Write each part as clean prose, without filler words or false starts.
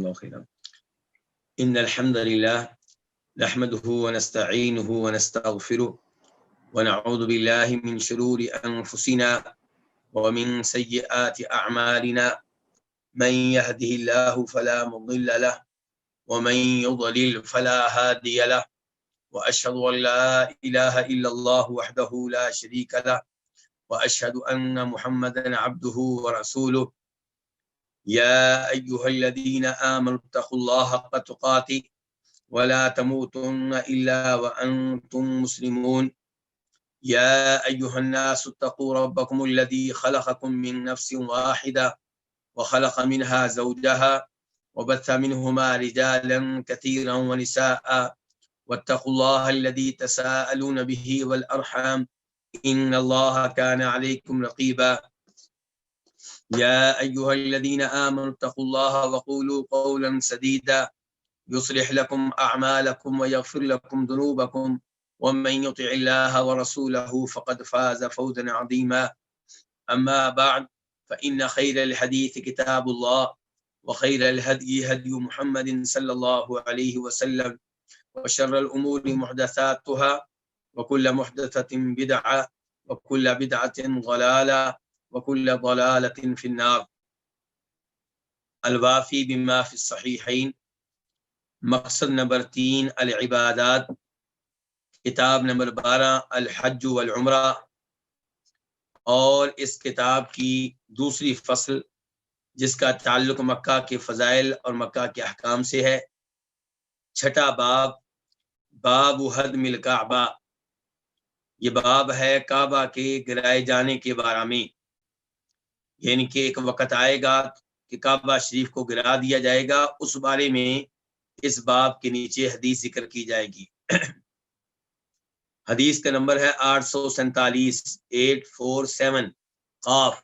اللہ خیرا. ان الحمد للہ نحمده ونستعینه ونستغفره ونعوذ بالله من شرور انفسنا ومن سيئات اعمالنا من يهده الله فلا مضل له ومن يضلل فلا هادي له واشهد ان لا اله الا الله وحده لا شريك له واشهد ان محمدا عبده ورسوله. يا أيها الذين آمنوا اتقوا الله حق تقاته ولا تموتن إلا وأنتم مسلمون. يا أيها الناس اتقوا ربكم الذي خلقكم من نفس واحدة وخلق منها زوجها وبث منهما رجالا كثيرا ونساء واتقوا الله الذي تساءلون به والأرحام إن الله كان عليكم رقيبا. يا أيها الذين آمنوا اتقوا الله وقولوا قولا سديدا يصلح لكم أعمالكم ويغفر لكم ذنوبكم ومن يطع الله ورسوله فقد فاز فوزا عظيما. أما بعد فإن خير الحديث كتاب الله وخير الهدي هدي محمد صلى الله عليه وسلم وشر الأمور محدثاتها وكل محدثة بدعة وكل بدعة ضلالة وكل ضلالة في النار. الوافی بما فی الصحیحین، مقصد نمبر 3 العبادات، کتاب نمبر 12 الحج والعمرہ، اور اس کتاب کی دوسری فصل جس کا تعلق مکہ کے فضائل اور مکہ کے احکام سے ہے. چھٹا باب، باب ہدم الکعبہ، یہ باب ہے کعبہ کے گرائے جانے کے بارے میں، یعنی کہ ایک وقت آئے گا کہ کعبہ شریف کو گرا دیا جائے گا. اس بارے میں اس باب کے نیچے حدیث ذکر کی جائے گی. حدیث کا نمبر ہے 847 847 قاف.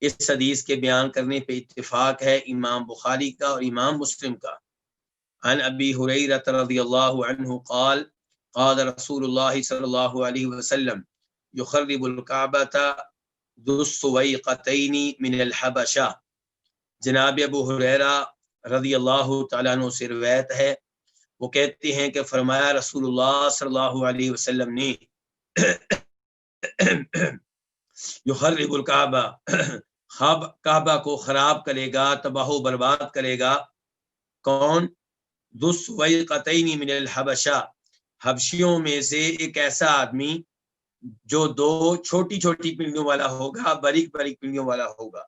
اس حدیث کے بیان کرنے پہ اتفاق ہے امام بخاری کا اور امام مسلم کا. عن ابی ہریرہ رضی اللہ عنہ قال قال رسول اللہ صلی اللہ علیہ وسلم یخرب الکعبۃ ذو السویقتین من الحبشہ. جناب ابو ہریرہ رضی اللہ تعالیٰ عنہ سے روایت ہے، وہ کہتے ہیں کہ فرمایا رسول اللہ صلی اللہ علیہ وسلم نے یخرب الکعبہ، کعبہ کو خراب کرے گا، تباہ و برباد کرے گا. کون؟ ذو السویقتین من الحبشہ، حبشیوں میں سے ایک ایسا آدمی جو 2 چھوٹی چھوٹی پنڈلیوں والا ہوگا، باریک باریک پنڈلیوں والا ہوگا.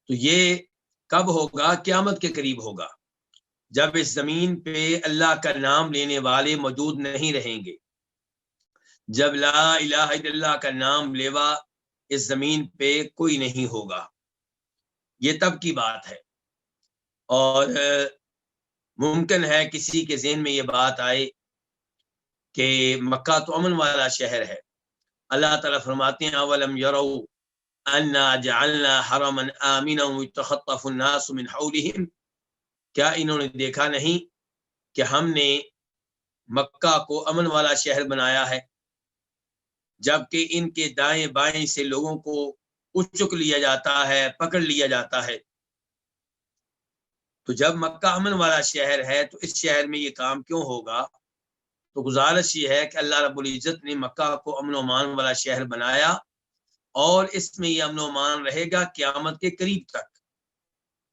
تو یہ کب ہوگا؟ قیامت کے قریب ہوگا، جب اس زمین پہ اللہ کا نام لینے والے موجود نہیں رہیں گے، جب لا الہ الا اللہ کا نام لیوا اس زمین پہ کوئی نہیں ہوگا. یہ تب کی بات ہے. اور ممکن ہے کسی کے ذہن میں یہ بات آئے کہ مکہ تو امن والا شہر ہے. اللہ تعالیٰ فرماتے ہیں اولم یروا انا جعلنا حرما آمنا یتخطف الناس من حولهم، کیا انہوں نے دیکھا نہیں کہ ہم نے مکہ کو امن والا شہر بنایا ہے، جبکہ ان کے دائیں بائیں سے لوگوں کو اچک لیا جاتا ہے، پکڑ لیا جاتا ہے. تو جب مکہ امن والا شہر ہے تو اس شہر میں یہ کام کیوں ہوگا؟ تو گزارش یہ ہے کہ اللہ رب العزت نے مکہ کو امن و امان والا شہر بنایا، اور اس میں یہ امن و امان رہے گا قیامت کے قریب تک.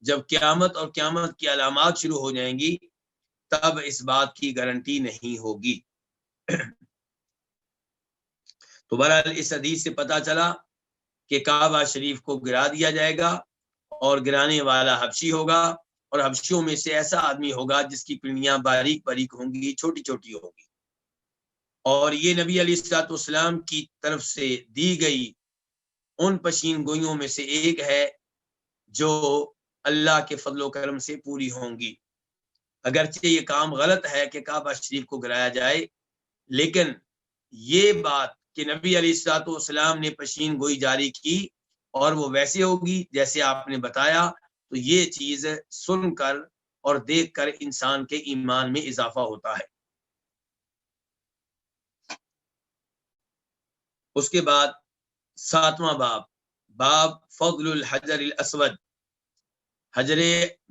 جب قیامت اور قیامت کی علامات شروع ہو جائیں گی تب اس بات کی گارنٹی نہیں ہوگی. تو بہرحال اس حدیث سے پتہ چلا کہ کعبہ شریف کو گرا دیا جائے گا، اور گرانے والا حبشی ہوگا، اور حبشیوں میں سے ایسا آدمی ہوگا جس کی پنڈلیاں باریک باریک ہوں گی، چھوٹی چھوٹی ہوگی. اور یہ نبی علیہ الصلوۃ والسلام کی طرف سے دی گئی ان پشین گوئیوں میں سے ایک ہے جو اللہ کے فضل و کرم سے پوری ہوں گی. اگرچہ یہ کام غلط ہے کہ کعبہ شریف کو گرایا جائے، لیکن یہ بات کہ نبی علیہ الصلوۃ والسلام نے پشین گوئی جاری کی اور وہ ویسے ہوگی جیسے آپ نے بتایا، تو یہ چیز سن کر اور دیکھ کر انسان کے ایمان میں اضافہ ہوتا ہے۔ اس کے بعد 7واں باب فضل الحجر الاسود،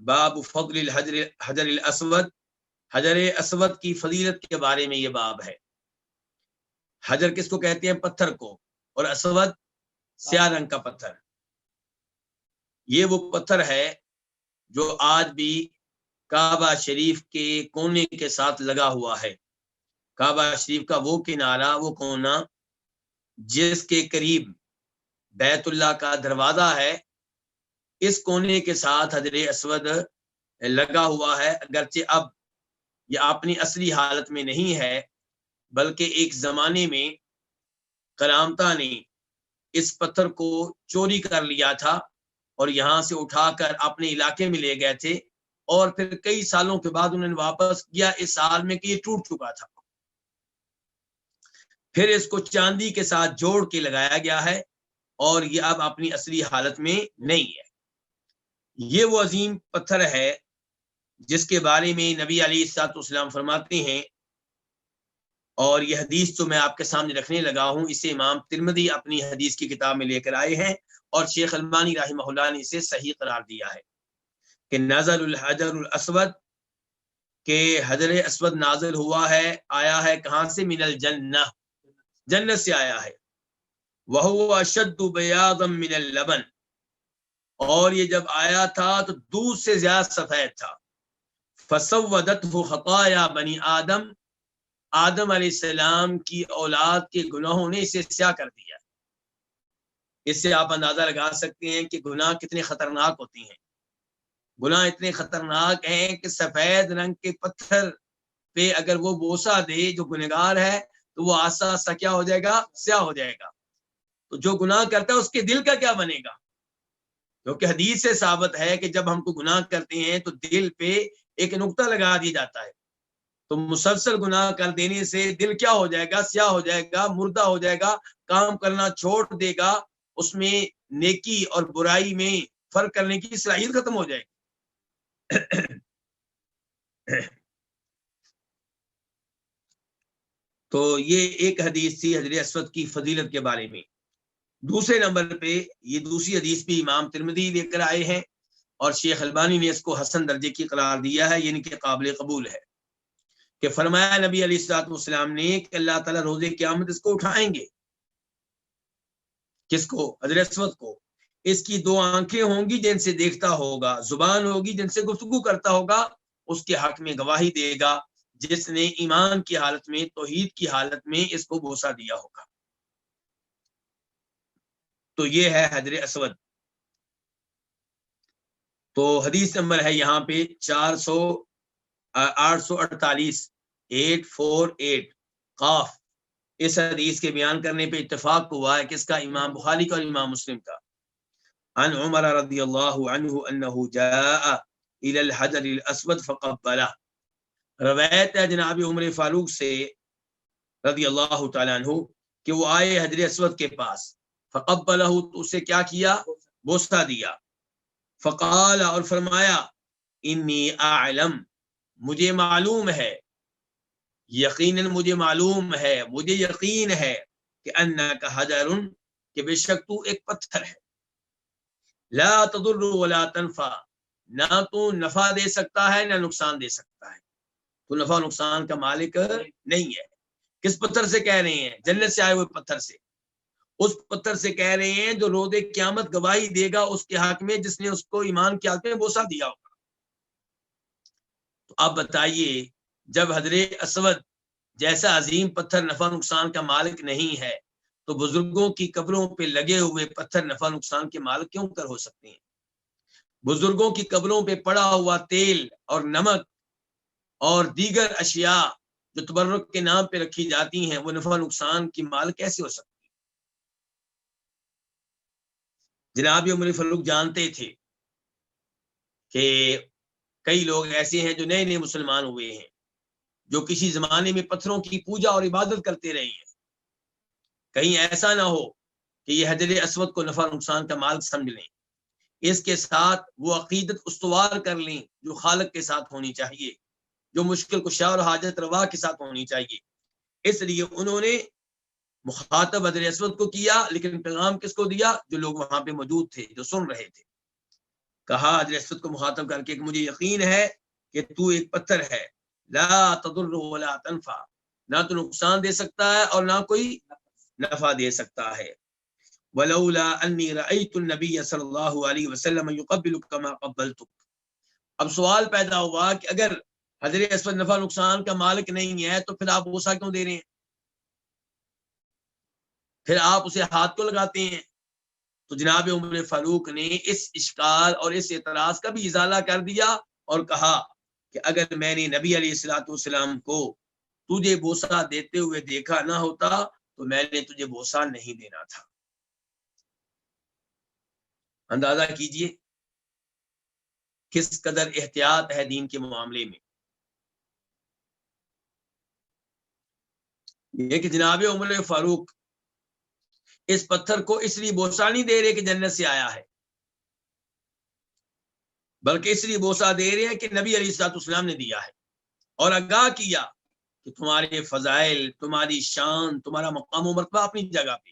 باب فضل حجر الاسود، حجر اسود کی فضیلت کے بارے میں یہ باب ہے۔ حجر کس کو کہتے ہیں؟ پتھر کو، اور اسود سیاہ رنگ کا پتھر۔ یہ وہ پتھر ہے جو آج بھی کعبہ شریف کے کونے کے ساتھ لگا ہوا ہے۔ کعبہ شریف کا وہ کنارہ، وہ کونا جس کے قریب بیت اللہ کا دروازہ ہے، اس کونے کے ساتھ حجر اسود لگا ہوا ہے۔ اگرچہ اب یہ اپنی اصلی حالت میں نہیں ہے، بلکہ ایک زمانے میں قرامطہ نے اس پتھر کو چوری کر لیا تھا اور یہاں سے اٹھا کر اپنے علاقے میں لے گئے تھے، اور پھر کئی سالوں کے بعد انہوں نے واپس کیا اس حال میں کہ یہ ٹوٹ چکا تھا۔ پھر اس کو چاندی کے ساتھ جوڑ کے لگایا گیا ہے، اور یہ اب اپنی اصلی حالت میں نہیں ہے۔ یہ وہ عظیم پتھر ہے جس کے بارے میں نبی علیہ الصلوۃ والسلام فرماتے ہیں، اور یہ حدیث تو میں آپ کے سامنے رکھنے لگا ہوں، اسے امام ترمذی اپنی حدیث کی کتاب میں لے کر آئے ہیں، اور شیخ البانی رحمہ اللہ نے اسے صحیح قرار دیا ہے کہ نزل الحجر الاسود، کہ حجر اسود نازل ہوا ہے، آیا ہے کہاں سے؟ من الجنہ، جنت سے آیا ہے۔ وَهُوَ أَشَدُّ بَيَاضًا مِنَ اللَّبَنِ، اور یہ جب آیا تھا تو دودھ سے زیادہ سفید تھا۔ فَسَوَّدَتْهُ خَطَايَا بَنِي آدم، آدم علیہ السلام کی اولاد کے گناہوں نے اسے سیاہ کر دیا۔ اس سے آپ اندازہ لگا سکتے ہیں کہ گناہ کتنے خطرناک ہوتے ہیں۔ گناہ اتنے خطرناک ہیں کہ سفید رنگ کے پتھر پہ اگر وہ بوسہ دے جو گنہگار ہے، تو وہ آہستہ آہستہ کیا ہو جائے گا؟ سیاہ ہو جائے گا۔ تو جو گناہ کرتا ہے اس کے دل کا کیا بنے گا؟ کیونکہ حدیث سے ثابت ہے کہ جب ہم کو گناہ کرتے ہیں تو دل پہ ایک نقطہ لگا دیا جاتا ہے، تو مسلسل گناہ کر دینے سے دل کیا ہو جائے گا؟ سیاہ ہو جائے گا، مردہ ہو جائے گا، کام کرنا چھوڑ دے گا، اس میں نیکی اور برائی میں فرق کرنے کی صلاحیت ختم ہو جائے گی۔ تو یہ ایک حدیث تھی حجر اسود کی فضیلت کے بارے میں۔ دوسرے نمبر پہ یہ دوسری حدیث بھی امام ترمذی لے کر آئے ہیں، اور شیخ البانی نے اس کو حسن درجے کی قرار دیا ہے، یعنی کہ قابل قبول ہے، کہ فرمایا نبی علیہ الصلوۃ والسلام نے کہ اللہ تعالیٰ روز قیامت اس کو اٹھائیں گے۔ کس کو؟ حجر اسود کو۔ اس کی 2 آنکھیں ہوں گی جن سے دیکھتا ہوگا، زبان ہوگی جن سے گفتگو کرتا ہوگا، اس کے حق میں گواہی دے گا جس نے ایمان کی حالت میں، توحید کی حالت میں اس کو بوسہ دیا ہوگا۔ تو یہ ہے حجر اسود۔ تو حدیث نمبر ہے یہاں پہ 848 848 قاف۔ اس حدیث کے بیان کرنے پہ اتفاق ہوا ہے کس کا؟ امام بخاری کا اور امام مسلم کا۔ عن عمر رضی اللہ عنہ انه جاء الى الحجر الاسود فقبله، روایت ہے جناب عمر فاروق سے رضی اللہ تعالیٰ عنہ کہ وہ آئے حجر اسود کے پاس، فقبلہ، تو اسے کیا کیا؟ بوسہ دیا۔ فقال، اور فرمایا، انی اعلم، مجھے معلوم ہے، یقیناً مجھے معلوم ہے، مجھے یقین ہے کہ انک حجر، کہ بے شک تو ایک پتھر ہے، لا تضر ولا تنفع، نہ تو نفع دے سکتا ہے نہ نقصان دے سکتا ہے، تو نفع نقصان کا مالک نہیں ہے۔ کس پتھر سے کہہ رہے ہیں؟ جنت سے آئے ہوئے پتھر سے۔ اس پتھر سے کہہ رہے ہیں جو روز قیامت گواہی دے گا اس کے حق میں جس نے اس کو ایمان کی حالت میں بوسہ دیا ہوگا۔ تو آپ بتائیے، جب حجر اسود جیسا عظیم پتھر نفع نقصان کا مالک نہیں ہے، تو بزرگوں کی قبروں پہ لگے ہوئے پتھر نفع نقصان کے مالک کیوں کر ہو سکتے ہیں؟ بزرگوں کی قبروں پہ پڑا ہوا تیل اور نمک اور دیگر اشیاء جو تبرک کے نام پہ رکھی جاتی ہیں، وہ نفع نقصان کی مالک کیسے ہو سکتی؟ جناب عمر فاروق جانتے تھے کہ کئی لوگ ایسے ہیں جو نئے نئے مسلمان ہوئے ہیں، جو کسی زمانے میں پتھروں کی پوجا اور عبادت کرتے رہے ہیں، کہیں ایسا نہ ہو کہ یہ حجر اسود کو نفع نقصان کا مالک سمجھ لیں۔ اس کے ساتھ وہ عقیدت استوار کر لیں جو خالق کے ساتھ ہونی چاہیے، جو مشکل کشا اور حاجت روا کے ساتھ ہونی چاہیے۔ اس لیے انہوں نے مخاطب حضرت اسود کو کیا، لیکن پیغام کس کو دیا؟ جو لوگ وہاں پہ موجود تھے، جو سن رہے تھے۔ کہا حضرت اسود کو مخاطب کر کے کہ مجھے یقین ہے کہ تو ایک پتھر ہے، لا تضر ولا تنفع، نہ تو نقصان دے سکتا ہے اور نہ کوئی نفع دے سکتا ہے۔ ولولا انی رأیت النبی صلی اللہ علیہ وسلم یقبلک کما قبلتک۔ اب سوال پیدا ہوا کہ اگر حضرت اسود نفع نقصان کا مالک نہیں ہے تو پھر آپ بوسہ کیوں دے رہے ہیں؟ پھر آپ اسے ہاتھ کیوں لگاتے ہیں؟ تو جناب عمر فاروق نے اس اشکال اور اس اعتراض کا بھی ازالہ کر دیا اور کہا کہ اگر میں نے نبی علیہ الصلوۃ والسلام کو تجھے بوسہ دیتے ہوئے دیکھا نہ ہوتا تو میں نے تجھے بوسہ نہیں دینا تھا۔ اندازہ کیجئے کس قدر احتیاط ہے دین کے معاملے میں۔ یہ کہ جناب عمر فاروق اس پتھر کو اس لیے بوسہ نہیں دے رہے کہ جنت سے آیا ہے، بلکہ اس لیے بوسہ دے رہے ہیں کہ نبی علیہ الصلوۃ والسلام نے دیا ہے، اور آگاہ کیا کہ تمہارے فضائل، تمہاری شان، تمہارا مقام و مرتبہ اپنی جگہ پہ،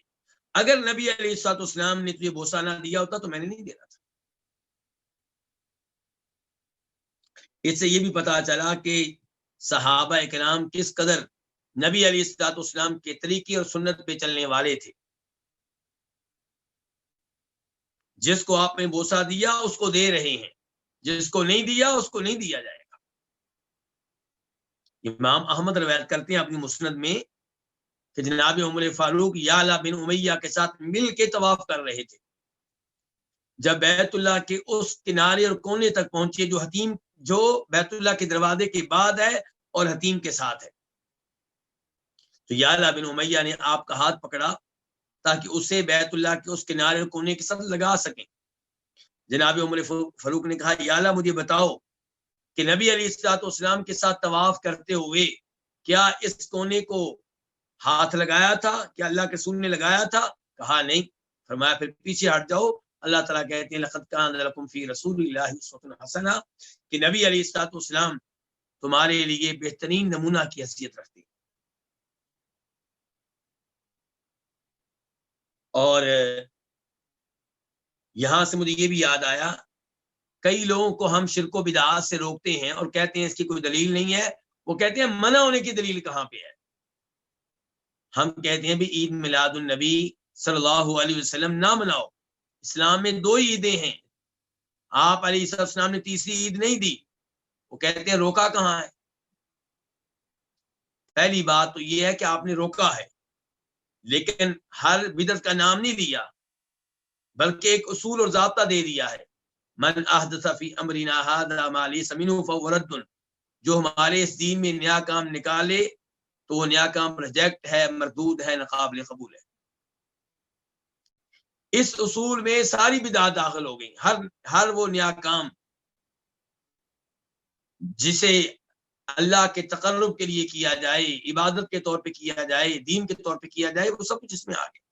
اگر نبی علیہ الصلوۃ والسلام نے تجھے بوسہ نہ دیا ہوتا تو میں نے نہیں دینا تھا۔ اس سے یہ بھی پتا چلا کہ صحابہ کرام کس قدر نبی علیہ الصلوۃ والسلام کے طریقے اور سنت پہ چلنے والے تھے۔ جس کو آپ نے بوسہ دیا اس کو دے رہے ہیں، جس کو نہیں دیا اس کو نہیں دیا جائے گا۔ امام احمد روایت کرتے ہیں اپنی مسند میں کہ جناب عمر فاروق یعلا بن امیہ کے ساتھ مل کے طواف کر رہے تھے۔ جب بیت اللہ کے اس کنارے اور کونے تک پہنچے جو بیت اللہ کے دروازے کے بعد ہے اور حتیم کے ساتھ ہے، تو یعلا بن امیہ نے آپ کا ہاتھ پکڑا تاکہ اسے بیت اللہ کے اس کنارے اور کونے کے ساتھ لگا سکیں۔ جناب عمر فاروق نے کہا یعلا مجھے بتاؤ کہ نبی علیہ الصلوۃ والسلام کے ساتھ طواف کرتے ہوئے کیا اس کونے کو ہاتھ لگایا تھا؟ کیا اللہ کے رسول نے لگایا تھا؟ کہا نہیں۔ فرمایا پھر پیچھے ہٹ جاؤ، اللہ تعالیٰ کہتے ہیں لقد کان لکم فی رسول اللہ اسوۃ حسنہ، کہ نبی علیہ الصلوۃ والسلام تمہارے لیے بہترین نمونہ کی حیثیت رکھتے ہیں۔ اور یہاں سے مجھے یہ بھی یاد آیا، کئی لوگوں کو ہم شرک و بدعات سے روکتے ہیں اور کہتے ہیں اس کی کوئی دلیل نہیں ہے، وہ کہتے ہیں منع ہونے کی دلیل کہاں پہ ہے؟ ہم کہتے ہیں بھی عید میلاد النبی صلی اللہ علیہ وسلم نہ مناؤ، اسلام میں 2 عیدیں ہیں، آپ علیہ السلام نے تیسری عید نہیں دی، وہ کہتے ہیں روکا کہاں ہے؟ پہلی بات تو یہ ہے کہ آپ نے روکا ہے، لیکن ہر بدعت کا نام نہیں دیا، بلکہ ایک اصول اور ضابطہ دے دیا ہے، من احدث فی امرنا ھذا ما لیس منہ فہو رد، جو ہمارے اس دین میں نیا کام نکالے تو وہ نیا کام ریجیکٹ ہے، مردود ہے، ناقابل قبول ہے۔ اس اصول میں ساری بدعات داخل ہو گئی، ہر وہ نیا کام جسے اللہ کے تقرب کے لیے کیا جائے، عبادت کے طور پہ کیا جائے، دین کے طور پہ کیا جائے، وہ سب کچھ اس میں آ گیا۔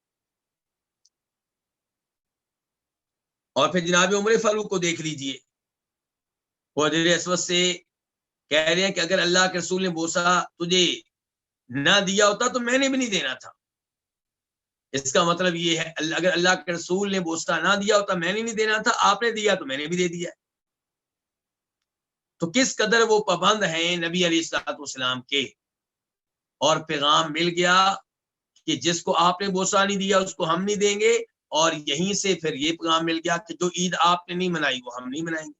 اور پھر جناب عمر فاروق کو دیکھ لیجئے، وہ حضرت اسود سے کہہ رہے ہیں کہ اگر اللہ کے رسول نے بوسہ تجھے نہ دیا ہوتا تو میں نے بھی نہیں دینا تھا۔ اس کا مطلب یہ ہے اگر اللہ کے رسول نے بوسہ نہ دیا ہوتا میں نے نہیں دینا تھا، آپ نے دیا تو میں نے بھی دے دیا۔ تو کس قدر وہ پابند ہیں نبی علیہ الصلوۃ والسلام کے، اور پیغام مل گیا کہ جس کو آپ نے بوسہ نہیں دیا اس کو ہم نہیں دیں گے، اور یہیں سے پھر یہ پیغام مل گیا کہ جو عید آپ نے نہیں منائی وہ ہم نہیں منائیں گے۔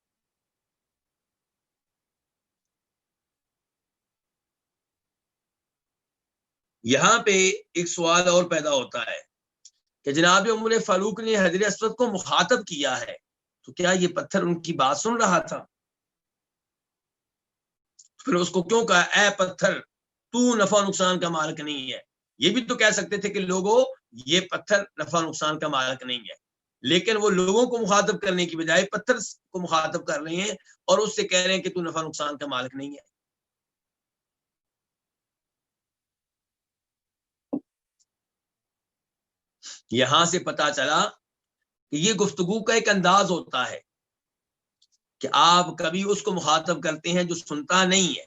یہاں پہ ایک سوال اور پیدا ہوتا ہے کہ جناب عمر فاروق نے حضرت اسود کو مخاطب کیا ہے تو کیا یہ پتھر ان کی بات سن رہا تھا؟ پھر اس کو کیوں کہا اے پتھر تو نفع نقصان کا مالک نہیں ہے؟ یہ بھی تو کہہ سکتے تھے کہ لوگوں یہ پتھر نفع نقصان کا مالک نہیں ہے، لیکن وہ لوگوں کو مخاطب کرنے کی بجائے پتھر کو مخاطب کر رہے ہیں اور اس سے کہہ رہے ہیں کہ تو نفع نقصان کا مالک نہیں ہے۔ یہاں سے پتا چلا کہ یہ گفتگو کا ایک انداز ہوتا ہے کہ آپ کبھی اس کو مخاطب کرتے ہیں جو سنتا نہیں ہے.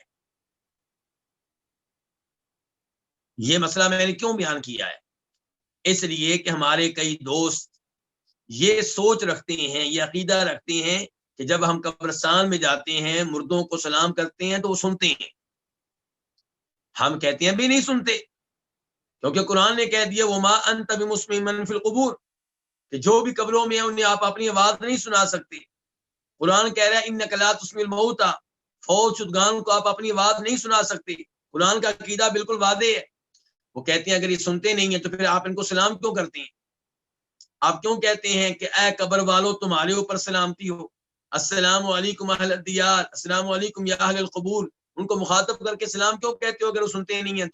یہ مسئلہ میں نے کیوں بیان کیا ہے؟ اس لیے کہ ہمارے کئی دوست یہ سوچ رکھتے ہیں، یہ عقیدہ رکھتے ہیں کہ جب ہم قبرستان میں جاتے ہیں مردوں کو سلام کرتے ہیں تو وہ سنتے ہیں. ہم کہتے ہیں بھی نہیں سنتے، کیونکہ قرآن نے کہہ دیا وما انت بمسمع من فی القبور، کہ جو بھی قبروں میں ہیں انہیں آپ اپنی آواز نہیں سنا سکتے. قرآن کہہ رہا ہے انک لا تسمع الموتى، فوت شدگان کو آپ اپنی آواز نہیں سنا سکتے. قرآن کا عقیدہ بالکل واضح ہے. وہ کہتے ہیں اگر یہ سنتے نہیں ہیں تو پھر آپ ان کو سلام کیوں کرتے ہیں؟ آپ کیوں کہتے ہیں کہ اے قبر والو تمہارے اوپر سلامتی ہو، السلام علیکم اہل الدیار، السلام علیکم یا اہل القبور؟ ان کو مخاطب کر کے سلام کیوں کہتے ہو اگر وہ سنتے نہیں ہیں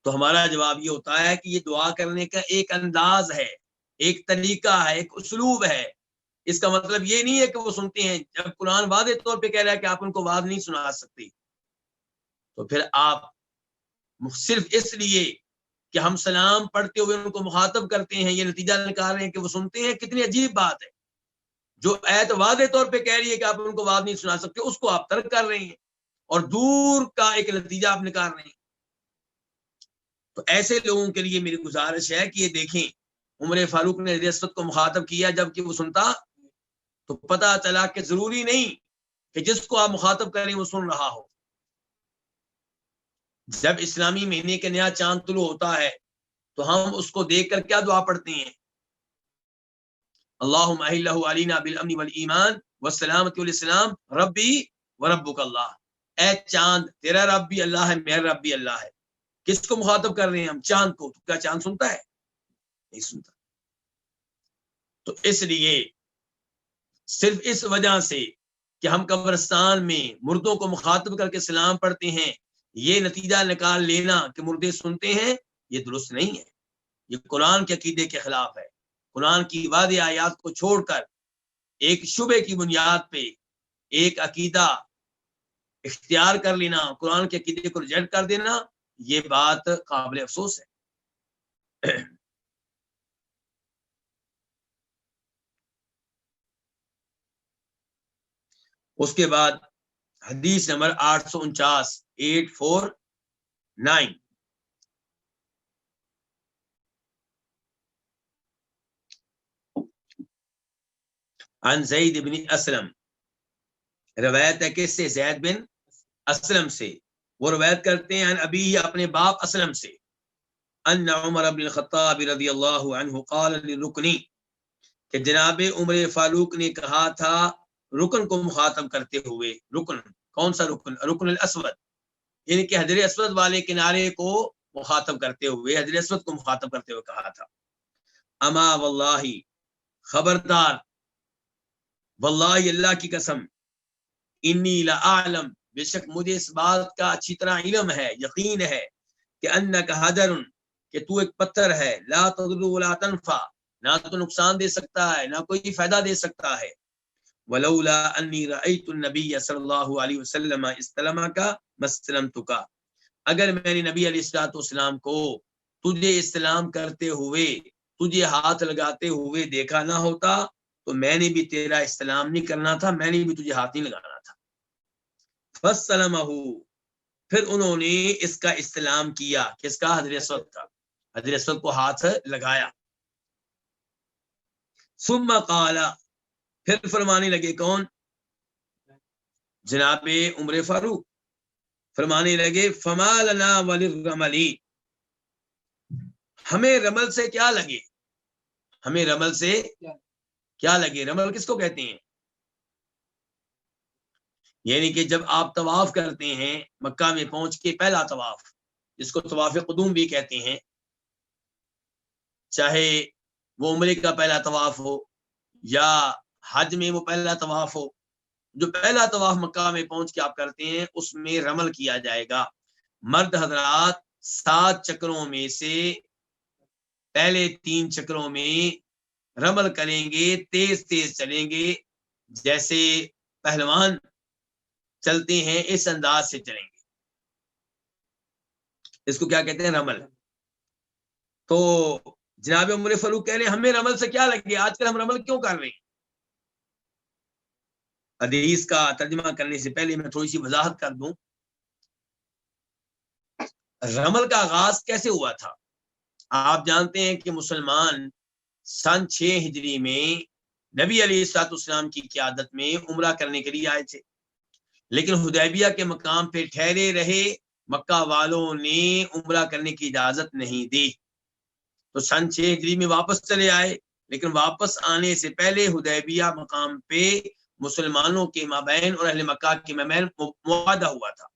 تو ہمارا جواب یہ ہوتا ہے کہ یہ دعا کرنے کا ایک انداز ہے، ایک طریقہ ہے، ایک اسلوب ہے. اس کا مطلب یہ نہیں ہے کہ وہ سنتے ہیں. جب قرآن واضح طور پہ کہہ رہا ہے کہ آپ ان کو آواز نہیں سنا سکتے تو پھر آپ صرف اس لیے کہ ہم سلام پڑھتے ہوئے ان کو مخاطب کرتے ہیں یہ نتیجہ نکال رہے ہیں کہ وہ سنتے ہیں. کتنی عجیب بات ہے. جو ایت واضح طور پہ کہہ رہی ہے کہ آپ ان کو آواز نہیں سنا سکتے اس کو آپ ترک کر رہے ہیں اور دور کا ایک نتیجہ آپ نکال رہے ہیں. تو ایسے لوگوں کے لیے میری گزارش ہے کہ یہ دیکھیں عمر فاروق نے ریاست کو مخاطب کیا جبکہ وہ سنتا، تو پتہ چلا کہ ضروری نہیں کہ جس کو آپ مخاطب کریں وہ سن رہا ہو. جب اسلامی مہینے کے نیا چاند طلوع ہوتا ہے تو ہم اس کو دیکھ کر کیا دعا پڑھتے ہیں؟ اللہم اہلہ علینا بالامن والایمان والسلامۃ والاسلام ربی وربک اللہ. اے چاند تیرا رب بھی اللہ ہے، میرا رب بھی اللہ ہے. کس کو مخاطب کر رہے ہیں ہم؟ چاند کو. تو کیا چاند سنتا ہے؟ نہیں سنتا. تو اس لیے صرف اس وجہ سے کہ ہم قبرستان میں مردوں کو مخاطب کر کے سلام پڑھتے ہیں یہ نتیجہ نکال لینا کہ مردے سنتے ہیں یہ درست نہیں ہے. یہ قرآن کے عقیدے کے خلاف ہے. قرآن کی واضح آیات کو چھوڑ کر ایک شبے کی بنیاد پہ ایک عقیدہ اختیار کر لینا، قرآن کے عقیدے کو ریجیکٹ کر دینا، یہ بات قابل افسوس ہے. اس کے بعد حدیث نمبر 849 849 عن زید بن اسلم، روایت ہے کس سے؟ زید بن اسلم سے. وہ روایت کرتے ہیں ابھی اپنے باپ اسلم سے ان عمر بن الخطاب رضی اللہ عنہ قال للرکنی، کہ جناب عمر فاروق نے کہا تھا رکن کو مخاطب کرتے ہوئے. رکن کون سا رکن؟ رکن الاسود، یعنی کہ حجر اسود والے کنارے کو مخاطب کرتے ہوئے، حجر اسود کو مخاطب کرتے ہوئے کہا تھا اما واللہ، خبردار، واللہ اللہ کی قسم، انی لأعلم، بے شک مجھے اس بات کا اچھی طرح علم ہے، یقین ہے کہ انک حجر، کہ تو ایک پتھر ہے، لا تضر ولا تنفع، نہ تو نقصان دے سکتا ہے نہ کوئی فائدہ دے سکتا ہے. ولولا انی رأیت النبی صلی اللہ علیہ وسلم استلمک مستلمتک، اگر میں نے نبی علیہ الصلوۃ والسلام کو تجھے استلام کرتے ہوئے، تجھے ہاتھ لگاتے ہوئے دیکھا نہ ہوتا تو میں نے بھی تیرا استلام نہیں کرنا تھا، میں نے بھی تجھے ہاتھ نہیں لگانا تھا. فسلمہ، پھر انہوں نے اس کا استلام کیا. کس کا؟ حجر اسود کا. حجر اسود کو ہاتھ لگایا. ثم قال، پھر فرمانے لگے. کون؟ جناب عمر فاروق فرمانے لگے فما لنا وللرمل، ہمیں رمل سے کیا لگے، ہمیں رمل سے کیا لگے. رمل کس کو کہتے ہیں؟ یعنی کہ جب آپ طواف کرتے ہیں مکہ میں پہنچ کے، پہلا طواف جس کو طواف قدوم بھی کہتے ہیں، چاہے وہ عمرے کا پہلا طواف ہو یا حج میں وہ پہلا طواف ہو، جو پہلا طواف مکہ میں پہنچ کے آپ کرتے ہیں اس میں رمل کیا جائے گا. مرد حضرات 7 چکروں میں سے پہلے 3 چکروں میں رمل کریں گے، تیز تیز چلیں گے، جیسے پہلوان چلتے ہیں اس انداز سے چلیں گے. اس کو کیا کہتے ہیں؟ رمل. تو جناب عمر فاروق کہہ رہے ہیں ہمیں رمل سے کیا لگے، آج کل ہم رمل کیوں کر رہے ہیں؟ حدیث کا ترجمہ کرنے سے پہلے میں تھوڑی سی وضاحت کر دوں، رمل کا آغاز کیسے ہوا تھا؟ آپ جانتے ہیں کہ مسلمان سن 6 ہجری میں نبی علیہ الصلوۃ والسلام کی قیادت میں عمرہ کرنے کے لیے آئے تھے، لیکن حدیبیہ کے مقام پہ ٹھہرے رہے، مکہ والوں نے عمرہ کرنے کی اجازت نہیں دی، تو سن 6 ہجری میں واپس چلے آئے، لیکن واپس آنے سے پہلے حدیبیہ مقام پہ مسلمانوں کے مابین اور اہل مکہ کے مابین معاہدہ ہوا تھا،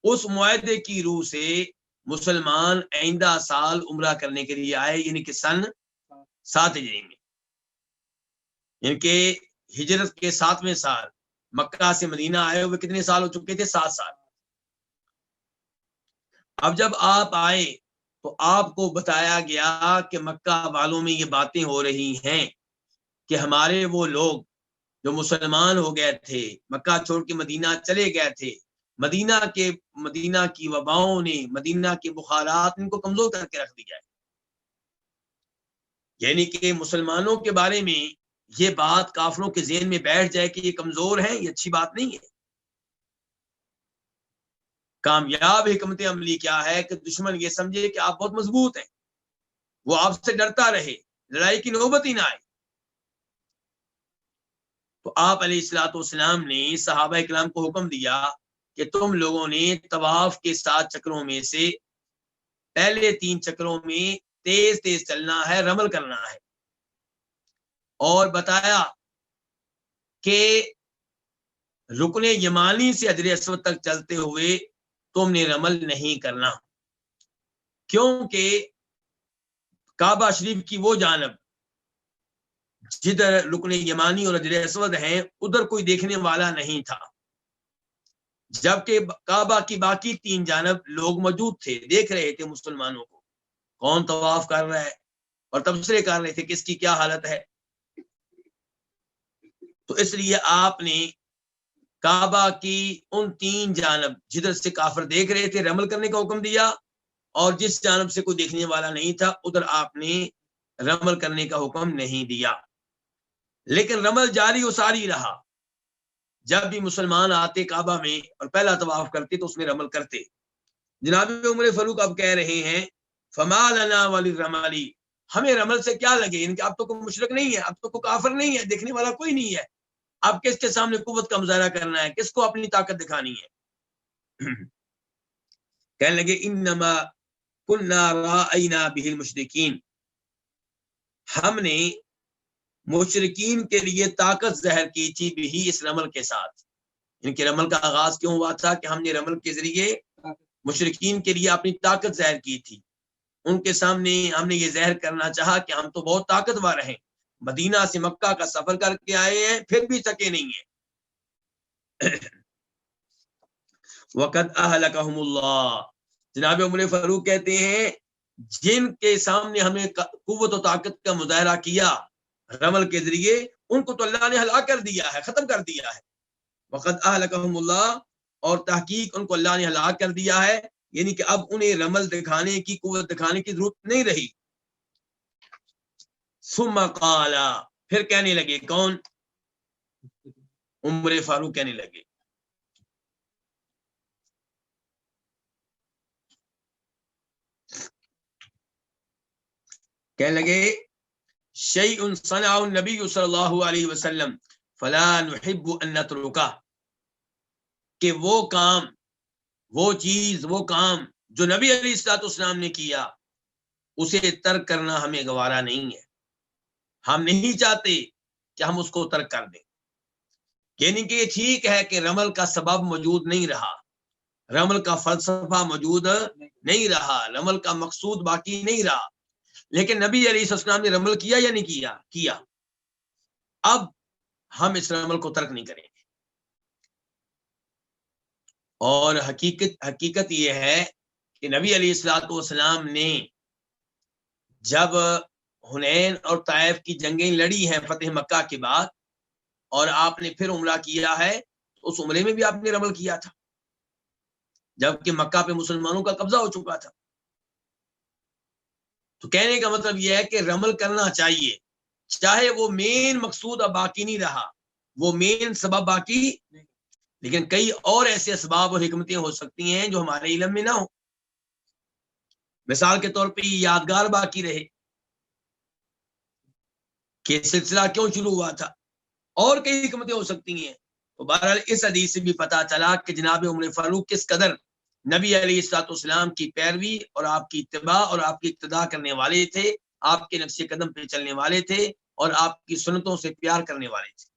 اس معاہدے کی روح سے مسلمان آئندہ سال عمرہ کرنے کے لیے آئے، یعنی کہ سن 7 ہجری میں، یعنی کہ ہجرت کے 7ویں سال مکہ سے مدینہ آئے ہوئے کتنے سال ہو چکے تھے؟ 7 سال۔ اب جب آپ آئے تو آپ کو بتایا گیا کہ مکہ والوں میں یہ باتیں ہو رہی ہیں کہ ہمارے وہ لوگ جو مسلمان ہو گئے تھے، مکہ چھوڑ کے مدینہ چلے گئے تھے، مدینہ کی وباؤں نے، مدینہ کے بخارات ان کو کمزور کر کے رکھ دیا ہے، یعنی کہ مسلمانوں کے بارے میں یہ بات کافروں کے ذہن میں بیٹھ جائے کہ یہ کمزور ہیں، یہ اچھی بات نہیں ہے۔ کامیاب حکمت عملی کیا ہے کہ دشمن یہ سمجھے کہ آپ بہت مضبوط ہیں، وہ آپ سے ڈرتا رہے، لڑائی کی نوبت ہی نہ آئے۔ تو آپ علیہ الصلوۃ والسلام نے صحابہ کرام کو حکم دیا کہ تم لوگوں نے طواف کے 7 چکروں میں سے پہلے 3 چکروں میں تیز تیز چلنا ہے، رمل کرنا ہے، اور بتایا کہ رکن یمانی سے حجر اسود تک چلتے ہوئے تم نے رمل نہیں کرنا، کیونکہ کعبہ شریف کی وہ جانب جدھر رکن یمانی اور حجر اسود ہیں ادھر کوئی دیکھنے والا نہیں تھا، جبکہ کعبہ کی باقی 3 جانب لوگ موجود تھے، دیکھ رہے تھے مسلمانوں کو کون طواف کر رہا ہے، اور تبصرے کر رہے تھے کس کی کیا حالت ہے۔ تو اس لیے آپ نے کعبہ کی ان 3 جانب جدھر سے کافر دیکھ رہے تھے رمل کرنے کا حکم دیا، اور جس جانب سے کوئی دیکھنے والا نہیں تھا ادھر آپ نے رمل کرنے کا حکم نہیں دیا، لیکن رمل جاری و ساری رہا، جب بھی مسلمان آتے کعبہ میں اور پہلا طواف کرتے تو اس میں رمل کرتے۔ جناب عمر فاروق اب کہہ رہے ہیں فما لنا وللرمل، ہمیں رمل سے کیا لگے، یعنی کہ اب تو کوئی مشرک نہیں ہے، اب تو کوئی کافر نہیں ہے، دیکھنے والا کوئی نہیں ہے، اب کس کے سامنے قوت کا مظاہرہ کرنا ہے، کس کو اپنی طاقت دکھانی ہے۔ کہنے لگے انما کنا رائینا بہ المشرکین، ہم نے مشرکین کے لیے طاقت ظاہر کی تھی بھی اس رمل کے ساتھ، یعنی کہ رمل کا آغاز کیوں ہوا تھا کہ ہم نے رمل کے ذریعے مشرکین کے لیے اپنی طاقت ظاہر کی تھی، ان کے سامنے ہم نے یہ ظاہر کرنا چاہا کہ ہم تو بہت طاقتور ہیں، مدینہ سے مکہ کا سفر کر کے آئے ہیں پھر بھی تھکے نہیں ہیں۔ وقد اہلکہم اللہ، جناب عمر فاروق کہتے ہیں جن کے سامنے ہمیں قوت و طاقت کا مظاہرہ کیا رمل کے ذریعے ان کو تو اللہ نے ہلاک کر دیا ہے، ختم کر دیا ہے۔ وقد اہلکہم اللہ، اور تحقیق ان کو اللہ نے ہلاک کر دیا ہے، یعنی کہ اب انہیں رمل دکھانے کی، قوت دکھانے کی ضرورت نہیں رہی۔ ثم قال، پھر کہنے لگے، کون؟ عمر فاروق کہنے لگے شیء صنع النبی صلی اللہ علیہ وسلم فلا نحب ان نترکہ، کہ وہ کام، وہ چیز، وہ کام جو نبی علیہ الصلوۃ والسلام نے کیا اسے ترک کرنا ہمیں گوارا نہیں ہے، ہم نہیں چاہتے کہ ہم اس کو ترک کر دیں۔ یعنی کہ یہ ٹھیک ہے کہ رمل کا سبب موجود نہیں رہا، رمل کا فلسفہ موجود نہیں رہا، رمل کا مقصود باقی نہیں رہا، لیکن نبی علیہ السلام نے رمل کیا یا نہیں کیا، اب ہم اس رمل کو ترک نہیں کریں گے۔ اور حقیقت یہ ہے کہ نبی علیہ الصلوۃ والسلام نے جب حنین اور طائف کی جنگیں لڑی ہیں فتح مکہ کے بعد، اور آپ نے پھر عمرہ کیا ہے، تو اس عمرے میں بھی آپ نے رمل کیا تھا جبکہ مکہ پہ مسلمانوں کا قبضہ ہو چکا تھا۔ تو کہنے کا مطلب یہ ہے کہ عمل کرنا چاہیے، چاہے وہ مین مقصود اب باقی نہیں رہا، وہ مین سبب باقی، لیکن کئی اور ایسے اسباب اور حکمتیں ہو سکتی ہیں جو ہمارے علم میں نہ ہو. مثال کے طور پہ یہ یادگار باقی رہے کہ سلسلہ کیوں شروع ہوا تھا، اور کئی حکمتیں ہو سکتی ہیں. تو بہرحال اس حدیث سے بھی پتہ چلا کہ جناب عمر فاروق کس قدر نبی علیہ الصلوۃ والسلام کی پیروی اور آپ کی اتباع اور آپ کی اقتداء کرنے والے تھے، آپ کے نقش قدم پہ چلنے والے تھے اور آپ کی سنتوں سے پیار کرنے والے تھے.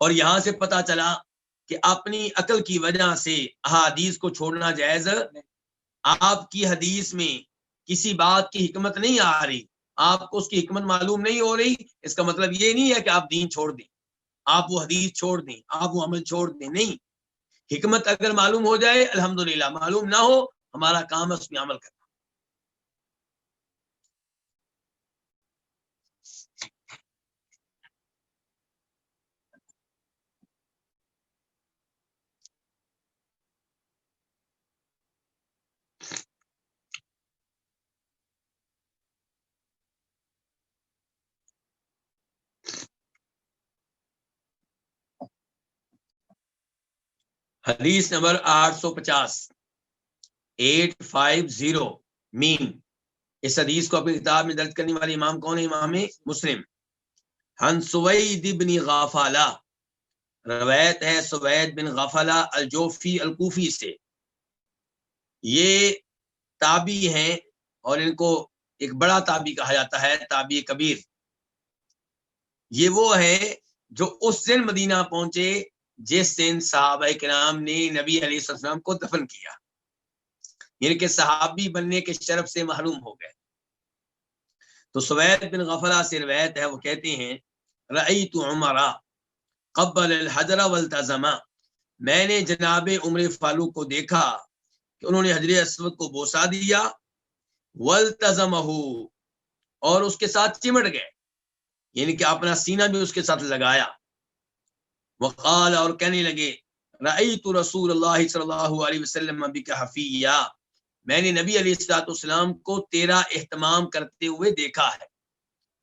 اور یہاں سے پتہ چلا کہ اپنی عقل کی وجہ سے احادیث کو چھوڑنا جائز. آپ کی حدیث میں کسی بات کی حکمت نہیں آ رہی، آپ کو اس کی حکمت معلوم نہیں ہو رہی، اس کا مطلب یہ نہیں ہے کہ آپ دین چھوڑ دیں، آپ وہ حدیث چھوڑ دیں، آپ وہ عمل چھوڑ دیں. نہیں، حکمت اگر معلوم ہو جائے الحمدللہ، معلوم نہ ہو ہمارا کام ہے اس میں عمل کرنا. حدیث نمبر 850 850 مین. اس حدیث کو اپنی کتاب میں درج کرنے والے امام کون ہے؟ امام مسلم. عن سوید بن غافلہ، روایت ہے سوید بن غافلہ الجوفی الکوفی سے. یہ تابعی ہیں اور ان کو ایک بڑا تابعی کہا جاتا ہے، تابعی کبیر. یہ وہ ہے جو اس دن مدینہ پہنچے جس دن صحابہ کرام نے نبی علیہ السلام کو دفن کیا، یعنی کہ صحابی بننے کے شرف سے محروم ہو گئے. تو سوید بن غفلہ سے روایت ہے، وہ کہتے ہیں رأیت عمر قبل الحجر والتزم، میں نے جناب عمر فاروق کو دیکھا کہ انہوں نے حجر اسود کو بوسا دیا، والتزمہ، اور اس کے ساتھ چمٹ گئے، یعنی کہ اپنا سینہ بھی اس کے ساتھ لگایا. وقال، اور کہنے لگے رأیت رسول اللہ صلی اللہ علیہ وسلم بک حفیہ، میں نے نبی علیہ الصلوۃ والسلام کو تیرا اہتمام کرتے ہوئے دیکھا ہے.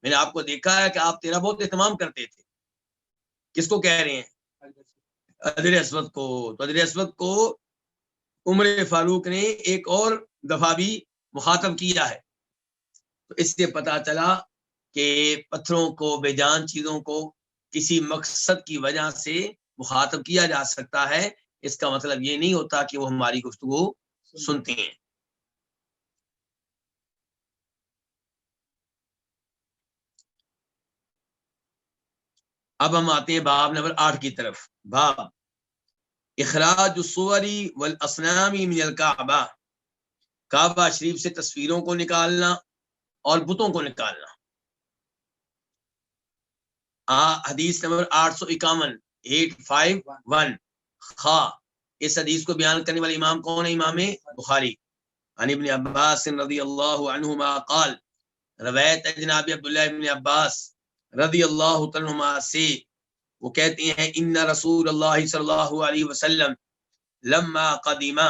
میں نے آپ کو دیکھا ہے کہ آپ تیرا بہت اہتمام کرتے تھے. کس کو کہہ رہے ہیں؟ حجر اسود کو. تو حجر اسود کو عمر فاروق نے ایک اور دفعہ بھی مخاطب کیا ہے. تو اس سے پتہ چلا کہ پتھروں کو، بے جان چیزوں کو کسی مقصد کی وجہ سے مخاطب کیا جا سکتا ہے. اس کا مطلب یہ نہیں ہوتا کہ وہ ہماری گفتگو سنتے ہیں. اب ہم آتے ہیں باب نمبر 8 کی طرف. باب اخراج الصور والاصنام من الکعبہ، کعبہ شریف سے تصویروں کو نکالنا اور بتوں کو نکالنا. حدیث نمبر 851 851 خا. اس حدیث کو بیان کرنے والے امام کون ہے؟ امام بخاری. عن ابن عباس رضی اللہ عنہما قال، روایت ہے جناب عبداللہ ابن عباس رضی اللہ عنہما سے، وہ کہتے ہیں ان رسول اللہ صلی اللہ علیہ وسلم لما قدیما،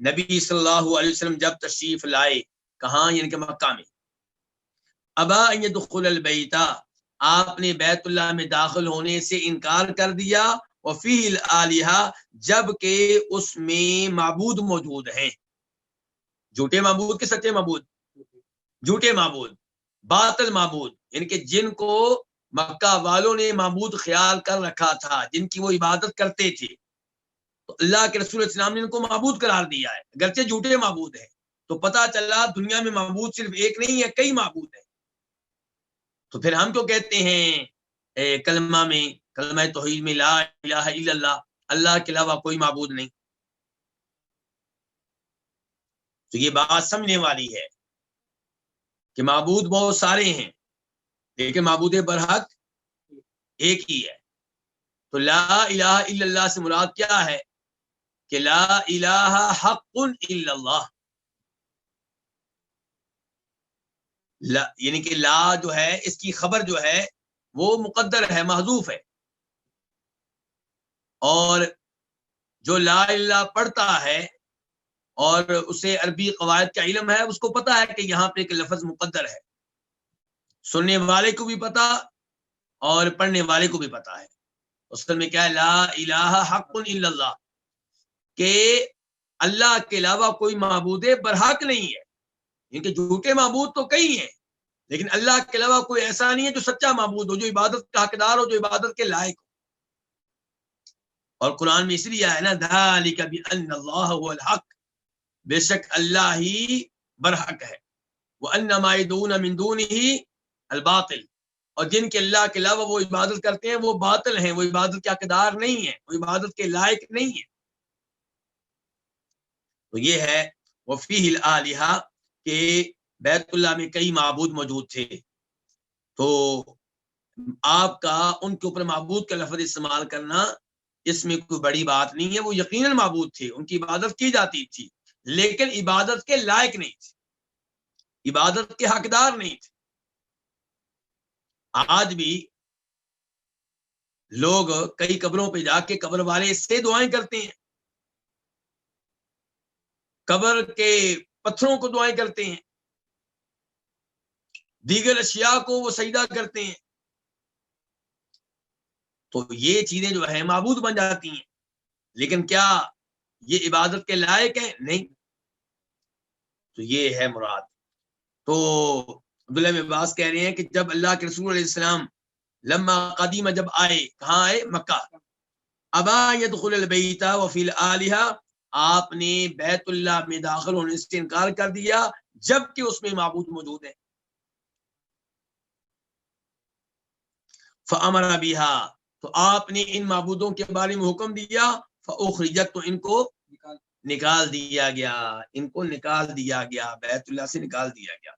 نبی صلی اللہ علیہ وسلم جب تشریف لائے، کہاں؟ یعنی کہ مکہ میں. ابا ان يدخل البیت، آپ نے بیت اللہ میں داخل ہونے سے انکار کر دیا. وفیہ الالہہ، جب کہ اس میں معبود موجود ہیں. جھوٹے معبود کے سچے معبود؟ جھوٹے معبود، باطل معبود، یعنی کہ جن کو مکہ والوں نے معبود خیال کر رکھا تھا، جن کی وہ عبادت کرتے تھے، تو اللہ کے رسول اسلام نے ان کو معبود قرار دیا ہے، اگرچہ جھوٹے معبود ہیں. تو پتہ چلا دنیا میں معبود صرف ایک نہیں ہے، کئی معبود ہیں. تو پھر ہم کیوں کہتے ہیں کلمہ میں، کلمہ توحید میں لا الہ الا اللہ، اللہ کے علاوہ کوئی معبود نہیں. تو یہ بات سمجھنے والی ہے کہ معبود بہت سارے ہیں لیکن معبود برحق ایک ہی ہے. تو لا الہ الا اللہ سے مراد کیا ہے؟ کہ لا الہ حق الا اللہ. یعنی کہ لا جو ہے اس کی خبر جو ہے وہ مقدر ہے، محذوف ہے، اور جو لا الہ پڑھتا ہے اور اسے عربی قواعد کا علم ہے، اس کو پتا ہے کہ یہاں پہ ایک لفظ مقدر ہے، سننے والے کو بھی پتا اور پڑھنے والے کو بھی پتا ہے۔ اصل میں کیا ہے؟ لا الہ حق الا اللہ، کہ اللہ کے علاوہ کوئی معبود برحق نہیں ہے۔ ان کے جھوٹے معبود تو کئی ہیں، لیکن اللہ کے علاوہ کوئی ایسا نہیں ہے جو سچا معبود ہو، جو عبادت کا حقدار ہو، جو عبادت کے لائق ہو۔ اور قرآن میں اس لیے ہے نا، ذالک بأن اللہ هو الحق، بے شک اللہ ہی برحق ہے، وَأَنَّ مَا يَدْعُونَ مِن دُونِهِ الْبَاطِلُ، اور جن کے اللہ کے علاوہ وہ عبادت کرتے ہیں وہ باطل ہیں، وہ عبادت کے حقدار نہیں ہیں، وہ عبادت کے لائق نہیں ہیں۔ تو یہ ہے وفیہ الآلہہ، کہ بیت اللہ میں کئی معبود موجود تھے، تو آپ کا ان کے اوپر معبود کا لفظ استعمال کرنا اس میں کوئی بڑی بات نہیں ہے۔ وہ یقیناً معبود تھے، ان کی عبادت کی جاتی تھی، لیکن عبادت کے لائق نہیں تھے، عبادت کے حقدار نہیں تھے۔ آج بھی لوگ کئی قبروں پہ جا کے قبر والے سے دعائیں کرتے ہیں، قبر کے پتھروں کو دعائیں کرتے ہیں، دیگر اشیاء کو وہ سجدہ کرتے ہیں، تو یہ چیزیں جو ہے معبود بن جاتی ہیں، لیکن کیا یہ عبادت کے لائق ہیں؟ نہیں۔ تو یہ ہے مراد۔ تو عبداللہ بن عباس کہہ رہے ہیں کہ جب اللہ کے رسول علیہ السلام لما قدیم، جب آئے، کہاں آئے؟ مکہ، ابا يدخل البیت وفی الآلہہ، آپ نے بیت اللہ میں داخل ہونے سے انکار کر دیا جبکہ اس میں معبود موجود ہے۔ فامر بها، تو آپ نے ان معبودوں کے بارے میں حکم دیا، فاخرجت، تو ان کو نکال دیا گیا، ان کو نکال دیا گیا، بیت اللہ سے نکال دیا گیا۔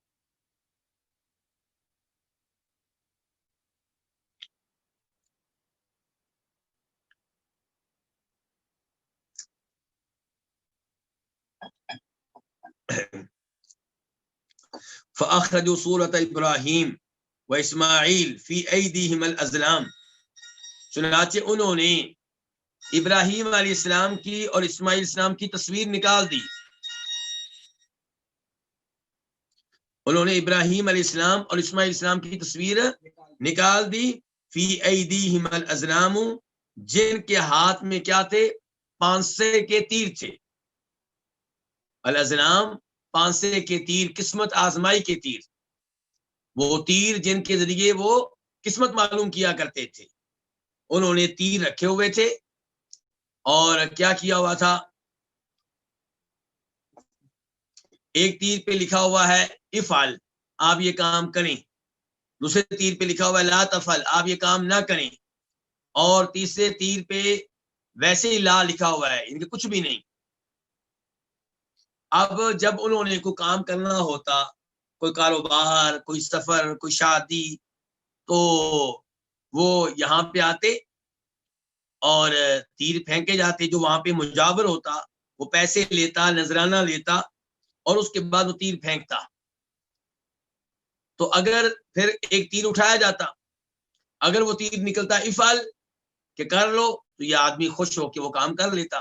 فاخرجوا سورۃ ابراہیم و اسماعیل فی ایدیہم الازلام، چنانچہ انہوں نے ابراہیم علیہ السلام کی اور اسماعیل السلام کی تصویر نکال دی، انہوں نے ابراہیم علیہ السلام اور اسماعیل السلام کی تصویر نکال دی، فی ایدیہم الازلام، جن کے ہاتھ میں کیا تھے؟ پانسے کے تیر تھے۔ الازلام پانسے کے تیر، قسمت آزمائی کے تیر، وہ تیر جن کے ذریعے وہ قسمت معلوم کیا کرتے تھے۔ انہوں نے تیر رکھے ہوئے تھے اور کیا کیا ہوا تھا؟ ایک تیر پہ لکھا ہوا ہے افعل، آپ یہ کام کریں، دوسرے تیر پہ لکھا ہوا ہے لا تفعل، آپ یہ کام نہ کریں، اور تیسرے تیر پہ ویسے ہی لا لکھا ہوا ہے، ان کے کچھ بھی نہیں۔ اب جب انہوں نے کوئی کام کرنا ہوتا، کوئی کاروبار، کوئی سفر، کوئی شادی، تو وہ یہاں پہ آتے اور تیر پھینکے جاتے، جو وہاں پہ مجاور ہوتا وہ پیسے لیتا، نذرانہ لیتا، اور اس کے بعد وہ تیر پھینکتا۔ تو اگر پھر ایک تیر اٹھایا جاتا، اگر وہ تیر نکلتا افعل کہ کر لو، تو یہ آدمی خوش ہو کے وہ کام کر لیتا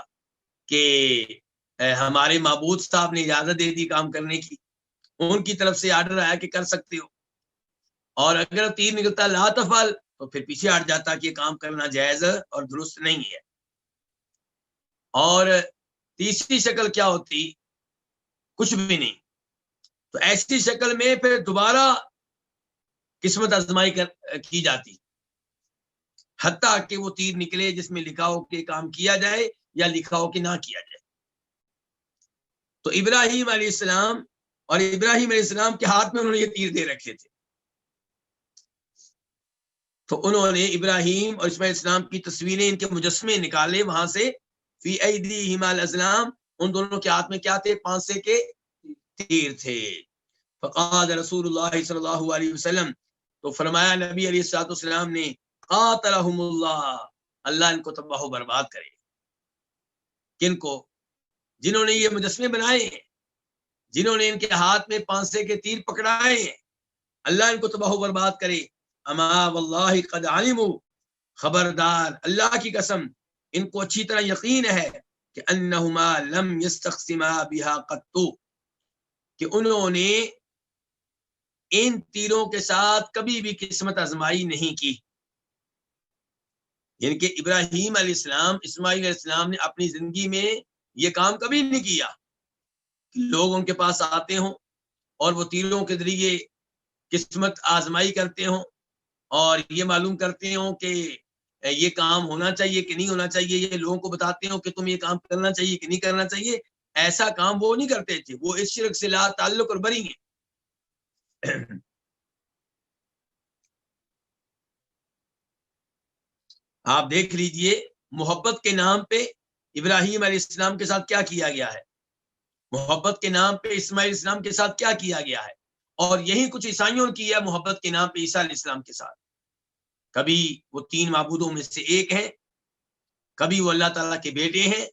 کہ ہمارے معبود صاحب نے اجازت دے دی کام کرنے کی، ان کی طرف سے آرڈر آیا کہ کر سکتے ہو۔ اور اگر تیر نکلتا لا تفعل، تو پھر پیچھے ہٹ جاتا کہ یہ کام کرنا جائز اور درست نہیں ہے۔ اور تیسری شکل کیا ہوتی؟ کچھ بھی نہیں۔ تو ایسی شکل میں پھر دوبارہ قسمت آزمائی کی جاتی، حتیٰ کہ وہ تیر نکلے جس میں لکھا ہو کہ کام کیا جائے یا لکھا ہو کہ نہ کیا جائے۔ تو ابراہیم علیہ السلام اور ابراہیم علیہ السلام کے ہاتھ میں انہوں نے یہ تیر دے رکھے تھے، تو انہوں نے ابراہیم اور اسماعیل السلام کی تصویریں، ان کے مجسمے نکالے وہاں سے، فی ایدیہم الازلام، ان دونوں کے ہاتھ میں کیا تھے؟ پانسے کے تیر تھے۔ فقال رسول اللہ صلی اللہ علیہ وسلم، تو فرمایا نبی علیہ الصلوۃ والسلام نے، قاتلہم اللہ، اللہ ان کو تباہ و برباد کرے۔ کن کو؟ جنہوں نے یہ مجسمے بنائے ہیں، جنہوں نے ان کے ہاتھ میں پانسے کے تیر پکڑائے ہیں، اللہ ان کو تباہ و برباد کرے۔ اما واللہ قد علموا، خبردار اللہ کی قسم ان کو اچھی طرح یقین ہے، کہ انہما لم یستقسما بہا قط، کہ انہوں نے ان تیروں کے ساتھ کبھی بھی قسمت آزمائی نہیں کی. یعنی کہ ابراہیم علیہ السلام، اسماعیل علیہ السلام نے اپنی زندگی میں یہ کام کبھی نہیں کیا کہ لوگ ان کے پاس آتے ہوں اور وہ تیروں کے ذریعے قسمت آزمائی کرتے ہوں اور یہ معلوم کرتے ہوں کہ یہ کام ہونا چاہیے کہ نہیں ہونا چاہیے، یہ لوگوں کو بتاتے ہوں کہ تم یہ کام کرنا چاہیے کہ نہیں کرنا چاہیے. ایسا کام وہ نہیں کرتے تھے، وہ اس شرک سے لا تعلق اور بری ہیں. آپ دیکھ لیجئے محبت کے نام پہ ابراہیم علیہ السلام کے ساتھ کیا کیا گیا ہے، محبت کے نام پہ اسماعیل علیہ السلام کے ساتھ کیا کیا گیا ہے، اور یہی کچھ عیسائیوں نے کیا محبت کے نام پہ عیسیٰ علیہ السلام کے ساتھ. کبھی وہ 3 معبودوں میں سے ایک ہیں، کبھی وہ اللہ تعالیٰ کے بیٹے ہیں،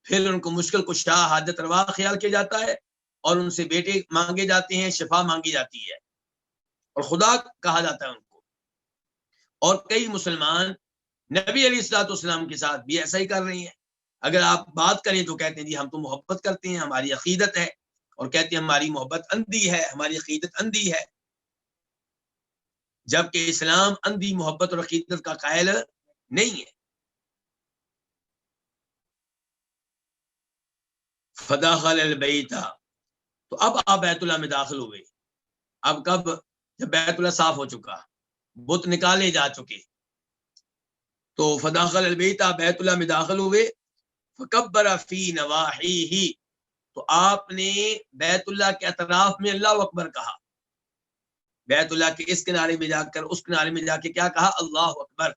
پھر ان کو مشکل کشا حاجت روا خیال کیا جاتا ہے اور ان سے بیٹے مانگے جاتے ہیں، شفا مانگی جاتی ہے اور خدا کہا جاتا ہے ان کو. اور کئی مسلمان نبی علیہ الصلوۃ والسلام کے ساتھ بھی ایسا ہی کر رہی ہیں. اگر آپ بات کریں تو کہتے ہیں جی ہم تو محبت کرتے ہیں، ہماری عقیدت ہے، اور کہتے ہیں ہماری محبت اندھی ہے، ہماری عقیدت اندھی ہے، جبکہ اسلام اندھی محبت اور عقیدت کا قائل نہیں ہے. فدخل البیت، تو اب آپ بیت اللہ میں داخل ہوئے. اب کب؟ جب بیت اللہ صاف ہو چکا، بت نکالے جا چکے. تو فدخل البیت، بیت اللہ میں داخل ہوئے. فکبر فی نواحیہ، تو آپ نے بیت اللہ کے اطراف میں اللہ اکبر کہا. بیت اللہ کے اس کنارے میں جا کر اس کنارے میں جا کے کیا کہا؟ اللہ اکبر.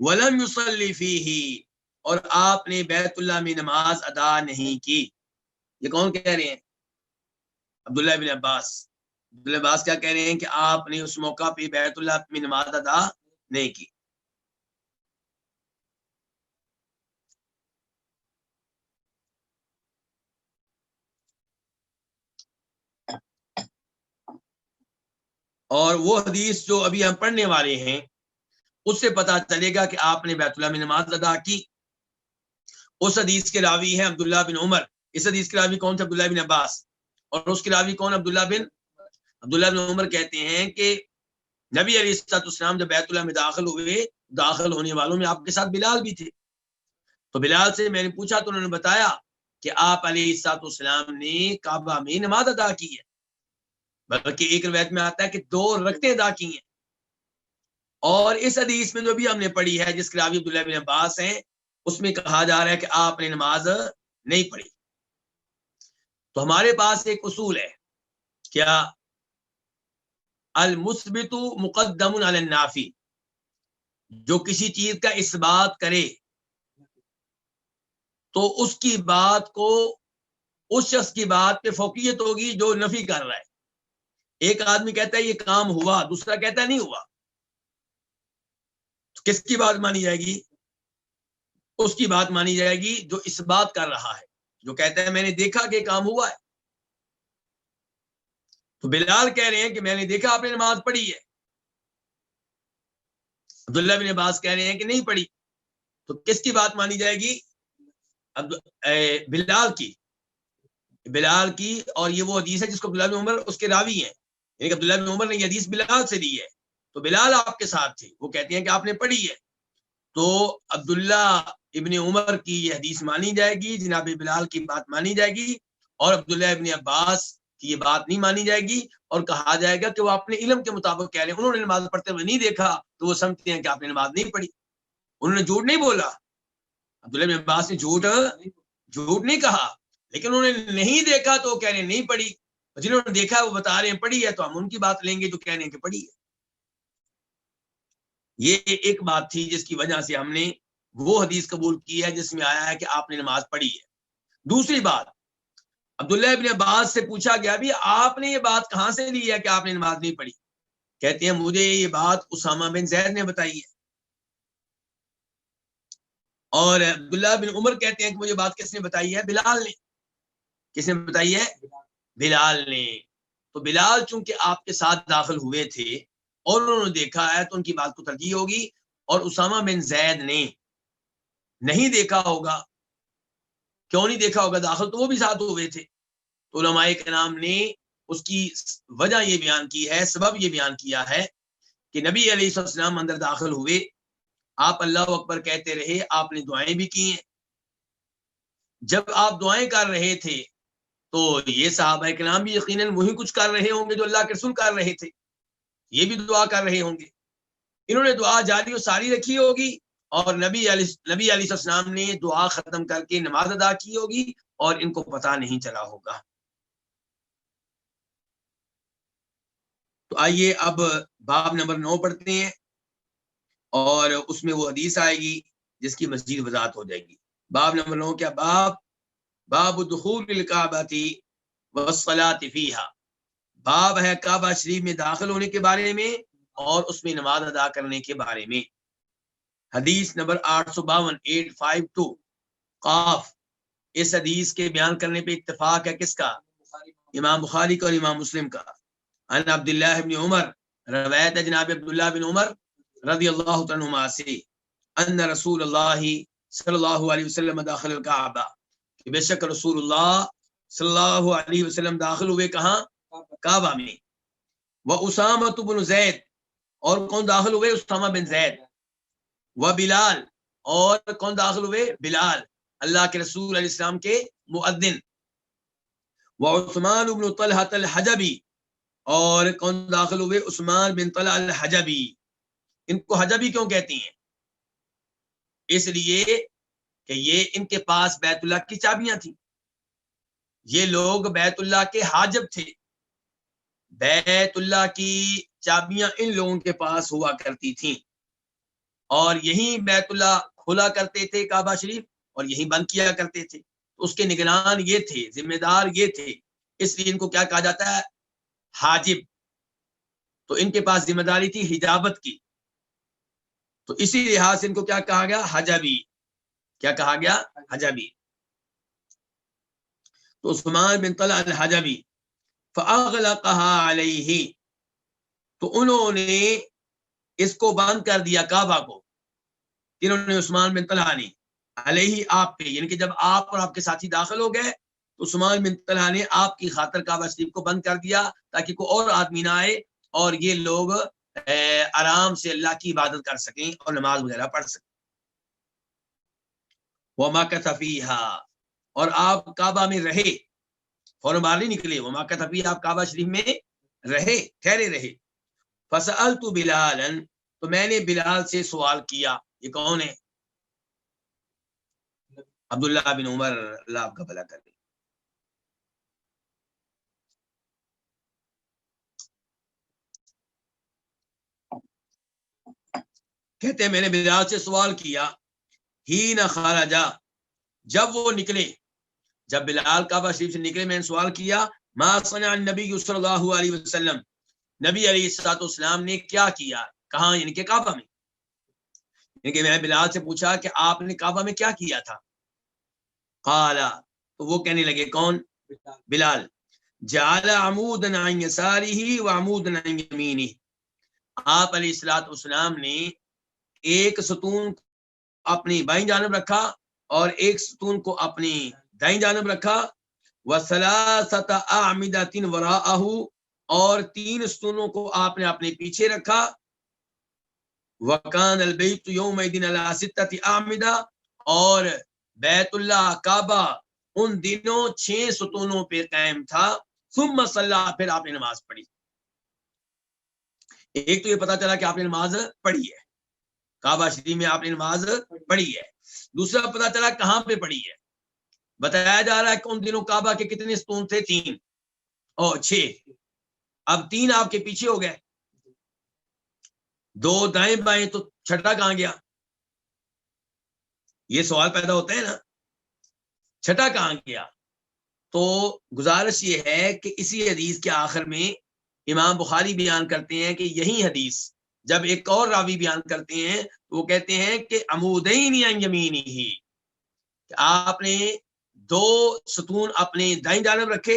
ولم یصلی فیہ، اور آپ نے بیت اللہ میں نماز ادا نہیں کی. یہ کون کہہ رہے ہیں؟ عبداللہ بن عباس. عبداللہ عباس کیا کہہ رہے ہیں کہ آپ نے اس موقع پہ بیت اللہ میں نماز ادا نہیں کی. اور وہ حدیث جو ابھی ہم پڑھنے والے ہیں اس سے پتہ چلے گا کہ آپ نے بیت اللہ میں نماز ادا کی. اس حدیث کے راوی ہیں عبداللہ بن عمر. اس حدیث کے راوی کون تھے؟ عبداللہ بن عباس. اور اس کے راوی کون؟ عبداللہ بن عمر. کہتے ہیں کہ نبی علیہ السلام جب بیت اللہ میں داخل ہوئے، داخل ہونے والوں میں آپ کے ساتھ بلال بھی تھے. تو بلال سے میں نے پوچھا تو انہوں نے بتایا کہ آپ علیہ السلام نے کعبہ میں نماز ادا کی ہے، بلکہ ایک روایت میں آتا ہے کہ 2 رکعتیں ادا کی ہیں. اور اس حدیث میں جو بھی ہم نے پڑھی ہے جس کے راوی عبداللہ بن عباس ہیں، اس میں کہا جا رہا ہے کہ آپ نے نماز نہیں پڑھی. تو ہمارے پاس ایک اصول ہے، کیا؟ المثبت مقدم علی النافی، جو کسی چیز کا اثبات کرے تو اس کی بات کو، اس شخص کی بات پہ فوقیت ہوگی جو نفی کر رہا ہے. ایک آدمی کہتا ہے یہ کام ہوا، دوسرا کہتا ہے نہیں ہوا، تو کس کی بات مانی جائے گی؟ اس کی بات مانی جائے گی جو اس بات کر رہا ہے، جو کہتا ہے میں نے دیکھا کہ کام ہوا ہے. تو بلال کہہ رہے ہیں کہ میں نے دیکھا آپ نے نماز پڑھی ہے. عبداللہ بن عباس کہہ رہے ہیں کہ نہیں پڑھی. تو کس کی بات مانی جائے گی؟ بلال کی. بلال کی. اور یہ وہ حدیث ہے جس کو عبداللہ بن عمر اس کے راوی ہیں، یعنی کہ عبداللہ بن عمر نے یہ حدیث بلال سے لی ہے. تو بلال آپ کے ساتھ تھے، وہ کہتے ہیں کہ آپ نے پڑھی ہے. تو عبداللہ ابن عمر کی یہ حدیث مانی جائے گی، جناب بلال کی بات مانی جائے گی، اور عبداللہ ابن عباس کی یہ بات نہیں مانی جائے گی. اور کہا جائے گا کہ وہ اپنے علم کے مطابق کہہ رہے ہیں، انہوں نے نماز پڑھتے ہوئے نہیں دیکھا تو وہ سمجھتے ہیں کہ آپ نے نماز نہیں پڑھی. انہوں نے جھوٹ نہیں بولا، عبداللہ بن عباس نے جھوٹ نہیں کہا، لیکن انہوں نے نہیں دیکھا تو وہ کہہ رہے ہیں نہیں پڑھی. جنہوں نے دیکھا وہ بتا رہے ہیں پڑھی ہے، تو ہم ان کی بات لیں گے جو کہہ رہے ہیں کہ پڑھی ہے. یہ ایک بات تھی جس کی وجہ سے ہم نے وہ حدیث قبول کی ہے جس میں آیا ہے کہ آپ نے نماز پڑھی ہے. دوسری بات، عبداللہ ابن عباس سے پوچھا گیا بھی آپ نے یہ بات کہاں سے لی ہے کہ آپ نے نماز نہیں پڑھی؟ کہتے ہیں مجھے یہ بات اسامہ بن زید نے بتائی ہے. اور عبداللہ بن عمر کہتے ہیں کہ مجھے بات کس نے بتائی ہے؟ بلال نے. کس نے بتائی ہے؟ بلال نے. تو بلال چونکہ آپ کے ساتھ داخل ہوئے تھے اور انہوں نے دیکھا ہے تو ان کی بات کو ترجیح ہوگی. اور اسامہ بن زید نے نہیں دیکھا ہوگا. کیوں نہیں دیکھا ہوگا؟ داخل تو وہ بھی ساتھ ہوئے تھے. تو علماء کرام نے اس کی وجہ یہ بیان کی ہے، سبب یہ بیان کیا ہے کہ نبی علیہ السلام اندر داخل ہوئے، آپ اللہ اکبر کہتے رہے، آپ نے دعائیں بھی کی ہیں. جب آپ دعائیں کر رہے تھے تو یہ صحابہ کرام بھی یقیناً وہی کچھ کر رہے ہوں گے جو اللہ کے رسول کر رہے تھے، یہ بھی دعا کر رہے ہوں گے. انہوں نے دعا جاری و ساری رکھی ہوگی اور نبی علیہ السلام نے دعا ختم کر کے نماز ادا کی ہوگی اور ان کو پتہ نہیں چلا ہوگا. تو آئیے اب باب نمبر 9 پڑھتے ہیں اور اس میں وہ حدیث آئے گی جس کی مزید وضاحت ہو جائے گی. باب نمبر 9 کیا؟ باب دخول الکعبۃ والصلاۃ فیہا. باب ہے کعبہ شریف میں داخل ہونے کے بارے میں اور اس میں نماز ادا کرنے کے بارے میں. حدیث نمبر 852 قاف. اس حدیث کے بیان کرنے پہ اتفاق ہے کس کا؟ امام بخاری کا اور امام مسلم کا. عن عبداللہ بن عمر، روایت ہے جناب عبداللہ بن عمر رضی اللہ عنہما سے، ان رسول اللہ صلی اللہ علیہ وسلم داخل الکعبہ، بے شک رسول اللہ صلی اللہ علیہ وسلم داخل ہوئے کہاں؟ کعبہ میں. واسامہ بن زید، اور کون داخل ہوئے؟ اسامہ بن زید. وبلال، اور کون داخل ہوئے؟ بلال، اللہ کے رسول علیہ السلام کے مؤذن. وعثمان بن طلحہ الحجبی، اور کون داخل ہوئے؟ عثمان بن طلحہ الحجبی. ان کو حجبی کیوں کہتے ہیں؟ اس لیے کہ یہ ان کے پاس بیت اللہ کی چابیاں تھیں. یہ لوگ بیت اللہ کے حاجب تھے. بیت اللہ کی چابیاں ان لوگوں کے پاس ہوا کرتی تھیں اور یہی بیت اللہ کھلا کرتے تھے کعبہ شریف اور یہی بند کیا کرتے تھے. اس کے نگران یہ تھے، ذمہ دار یہ تھے، اس لیے ان کو کیا کہا جاتا ہے؟ حاجب. تو ان کے پاس ذمہ داری تھی حجابت کی، تو اسی لحاظ سے ان کو کیا کہا گیا؟ حجبی. کیا کہا گیا؟ حجبی. تو عثمان بن طلحہ الحجبی فاغلقها علیہ، تو انہوں نے اس کو بند کر دیا کعبہ کو. انہوں نے عثمان بن طلحہ نے علیہ آپ پہ، یعنی کہ جب آپ اور آپ کے ساتھی داخل ہو گئے تو عثمان بن طلحہ نے آپ کی خاطر کعبہ شریف کو بند کر دیا تاکہ کوئی اور آدمی نہ آئے اور یہ لوگ آرام سے اللہ کی عبادت کر سکیں اور نماز وغیرہ پڑھ سکیں. ومکث فیہا، اور آپ کعبہ میں رہے، فوراً باہر نہیں نکلے. ومکث فیہا، آپ کعبہ شریف میں رہے، ٹھہرے رہے. فسألت بلالا، تو میں نے بلال سے سوال کیا. یہ کون ہے؟ عبداللہ بن عمر، اللہ آپ کا بھلا کرے. کہتے ہیں میں نے بلال سے سوال کیا، ہی نہ خارجا، جب وہ نکلے، جب بلال کعبہ شریف سے نکلے میں نے سوال کیا، ما صنع النبی صلی اللہ علیہ وسلم، نبی علیہ الصلوۃ والسلام نے کیا کیا؟ کہاں؟ یعنی کہ کعبہ میں. یعنی کہ میں نے بلال سے پوچھا کہ آپ نے کعبہ میں کیا کیا تھا؟ قال، تو وہ کہنے لگے، کون؟ بلال. جعل عمودا عن یسارہ وعمودا عن یمینہ، آپ علیہ الصلوۃ والسلام نے ایک ستون اپنی بائیں جانب رکھا اور ایک ستون کو اپنی دائیں جانب رکھا. وثلاثۃ اعمدۃ وراءہ، اور 3 ستونوں کو آپ نے اپنے پیچھے رکھا. وکان البیت یومئذ علی 6 اعمدہ، اور بیت اللہ کعبہ ان دنوں 6 ستونوں پہ قائم تھا. ثم صلی، پھر آپ نے نماز پڑھی. ایک تو یہ پتا چلا کہ آپ نے نماز پڑھی ہے، کعبہ شریف میں آپ نے نماز پڑھی ہے. دوسرا پتا چلا کہاں پہ پڑھی ہے. بتایا جا رہا ہے کہ ان دنوں کعبہ کے کتنے ستون تھے؟ 3 اور 6. اب 3 آپ کے پیچھے ہو گئے، 2 دائیں بائیں، تو چھٹا کہاں گیا؟ یہ سوال پیدا ہوتا ہے نا، چھٹا کہاں گیا؟ تو گزارش یہ ہے کہ اسی حدیث کے آخر میں امام بخاری بیان کرتے ہیں کہ یہی حدیث جب ایک اور راوی بیان کرتے ہیں تو وہ کہتے ہیں کہ عمودین عن یمینہ، کہ آپ نے 2 ستون اپنے دائیں جانب رکھے